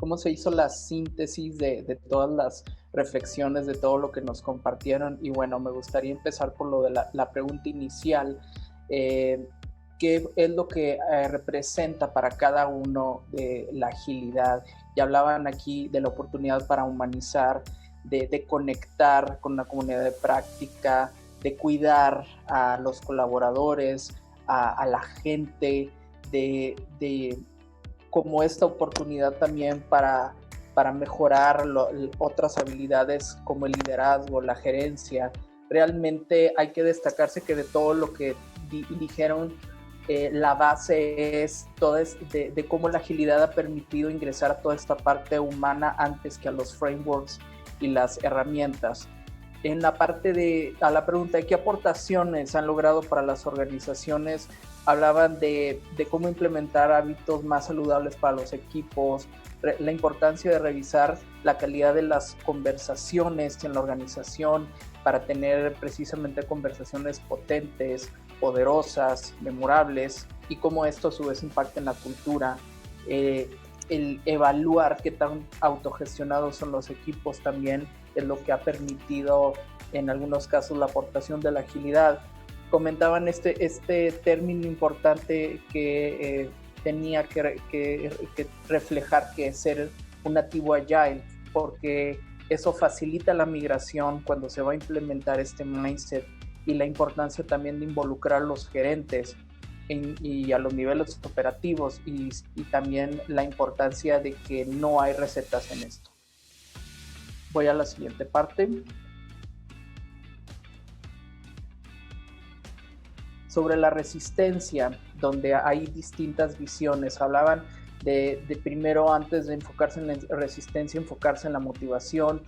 Cómo se hizo la síntesis de todas las reflexiones, de todo lo que nos compartieron. Y bueno, me gustaría empezar por lo de la pregunta inicial. ¿Qué es lo que representa para cada uno de la agilidad? Ya hablaban aquí de la oportunidad para humanizar, de conectar con una comunidad de práctica, de cuidar a los colaboradores, a la gente, de como esta oportunidad también para mejorar otras habilidades como el liderazgo, la gerencia. Realmente hay que destacarse que de todo lo que dijeron, la base es de cómo la agilidad ha permitido ingresar a toda esta parte humana antes que a los frameworks y las herramientas. En la parte a la pregunta de qué aportaciones han logrado para las organizaciones, hablaban de cómo implementar hábitos más saludables para los equipos, la importancia de revisar la calidad de las conversaciones en la organización para tener precisamente conversaciones potentes, poderosas, memorables, y cómo esto a su vez impacta en la cultura. El evaluar qué tan autogestionados son los equipos también es lo que ha permitido en algunos casos la aportación de la agilidad. Comentaban este término importante que tenía que reflejar que es ser un nativo agile, porque eso facilita la migración cuando se va a implementar este mindset, y la importancia también de involucrar a los gerentes y a los niveles operativos, y también la importancia de que no hay recetas en esto. Voy a la siguiente parte. Sobre la resistencia, donde hay distintas visiones. Hablaban de primero, antes de enfocarse en la resistencia, enfocarse en la motivación,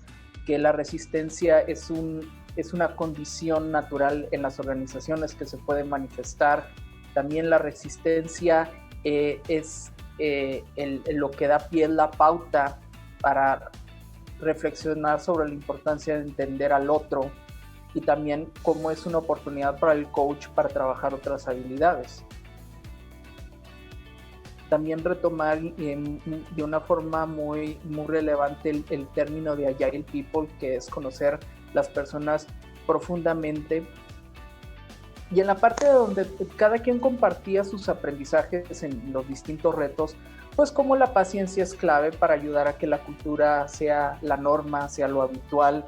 que la resistencia es una condición natural en las organizaciones que se puede manifestar. También la resistencia es lo que da pie a la pauta para reflexionar sobre la importancia de entender al otro, y también cómo es una oportunidad para el coach para trabajar otras habilidades. También retomar de una forma muy relevante el término de Agile People, que es conocer las personas profundamente. Y en la parte donde cada quien compartía sus aprendizajes en los distintos retos, pues como la paciencia es clave para ayudar a que la cultura sea la norma, sea lo habitual,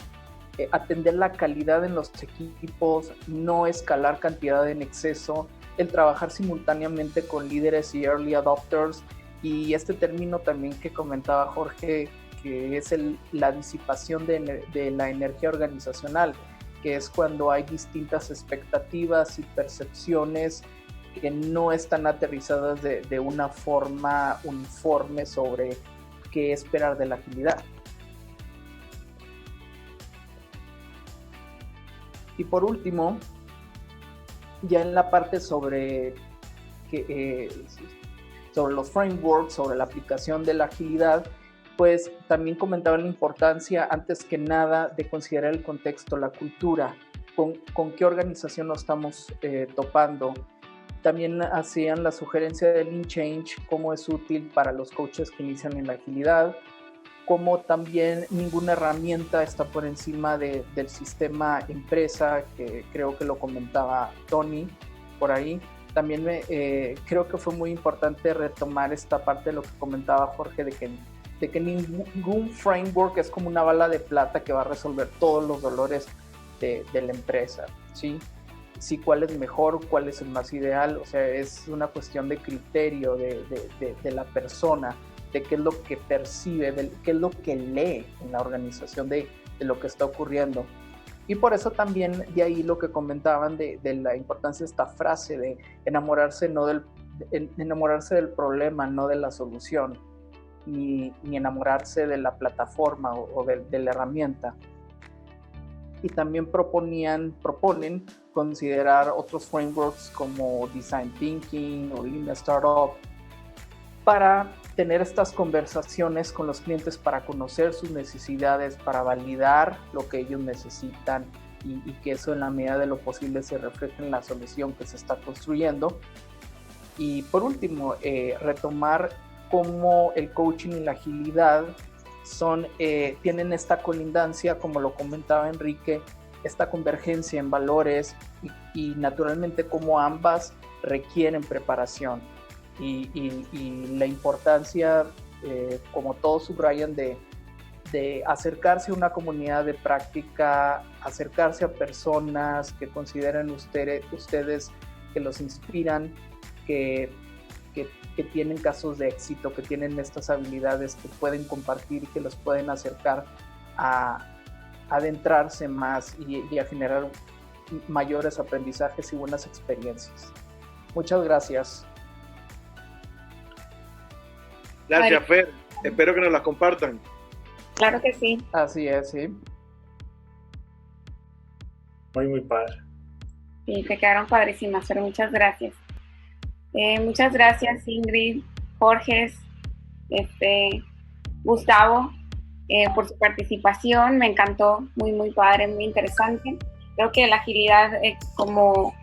atender la calidad en los equipos, no escalar cantidad en exceso, el trabajar simultáneamente con líderes y early adopters, y este término también que comentaba Jorge, que es la disipación de la energía organizacional, que es cuando hay distintas expectativas y percepciones que no están aterrizadas de una forma uniforme sobre qué esperar de la agilidad. Y por último, ya en la parte sobre los frameworks, sobre la aplicación de la agilidad, pues también comentaban la importancia, antes que nada, de considerar el contexto, la cultura, con qué organización nos estamos topando. También hacían la sugerencia de Lean Change, cómo es útil para los coaches que inician en la agilidad, como también ninguna herramienta está por encima del sistema empresa, que creo que lo comentaba Tony por ahí. También creo que fue muy importante retomar esta parte de lo que comentaba Jorge, de que ningún framework es como una bala de plata que va a resolver todos los dolores de la empresa, ¿sí? Sí, cuál es mejor, cuál es el más ideal, o sea, es una cuestión de criterio de la persona, de qué es lo que percibe, de qué es lo que lee en la organización de lo que está ocurriendo. Y por eso también de ahí lo que comentaban de la importancia de esta frase de enamorarse del problema, no de la solución, ni enamorarse de la plataforma o de la herramienta. Y también proponen considerar otros frameworks como Design Thinking o Lean Startup para tener estas conversaciones con los clientes, para conocer sus necesidades, para validar lo que ellos necesitan y que eso en la medida de lo posible se refleje en la solución que se está construyendo. Y por último, retomar cómo el coaching y la agilidad tienen esta colindancia, como lo comentaba Enrique, esta convergencia en valores y naturalmente cómo ambas requieren preparación y la importancia, como todos subrayan, de acercarse a una comunidad de práctica, acercarse a personas que consideren ustedes que los inspiran, que tienen casos de éxito, que tienen estas habilidades que pueden compartir y que los pueden acercar a adentrarse más y a generar mayores aprendizajes y buenas experiencias. Muchas gracias. Gracias, Fer. Espero que nos las compartan. Claro que sí. Así es, sí. Muy padre. Sí, te quedaron padrísimas, pero muchas gracias. Muchas gracias, Ingrid, Jorge, Gustavo, por su participación. Me encantó, muy padre, muy interesante. Creo que la agilidad como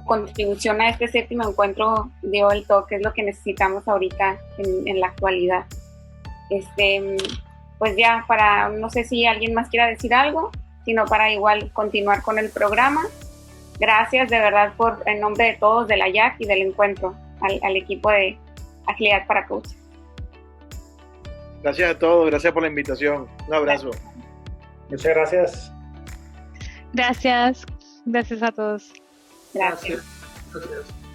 contribución a este séptimo encuentro dio el toque, es lo que necesitamos ahorita en la actualidad. Pues ya no sé si alguien más quiera decir algo, sino para igual continuar con el programa. Gracias de verdad en nombre de todos de la YAC y del encuentro al equipo de Agilidad para Coaches. Gracias a todos, gracias por la invitación. Un abrazo. Muchas gracias. Gracias a todos. Gracias. Gracias.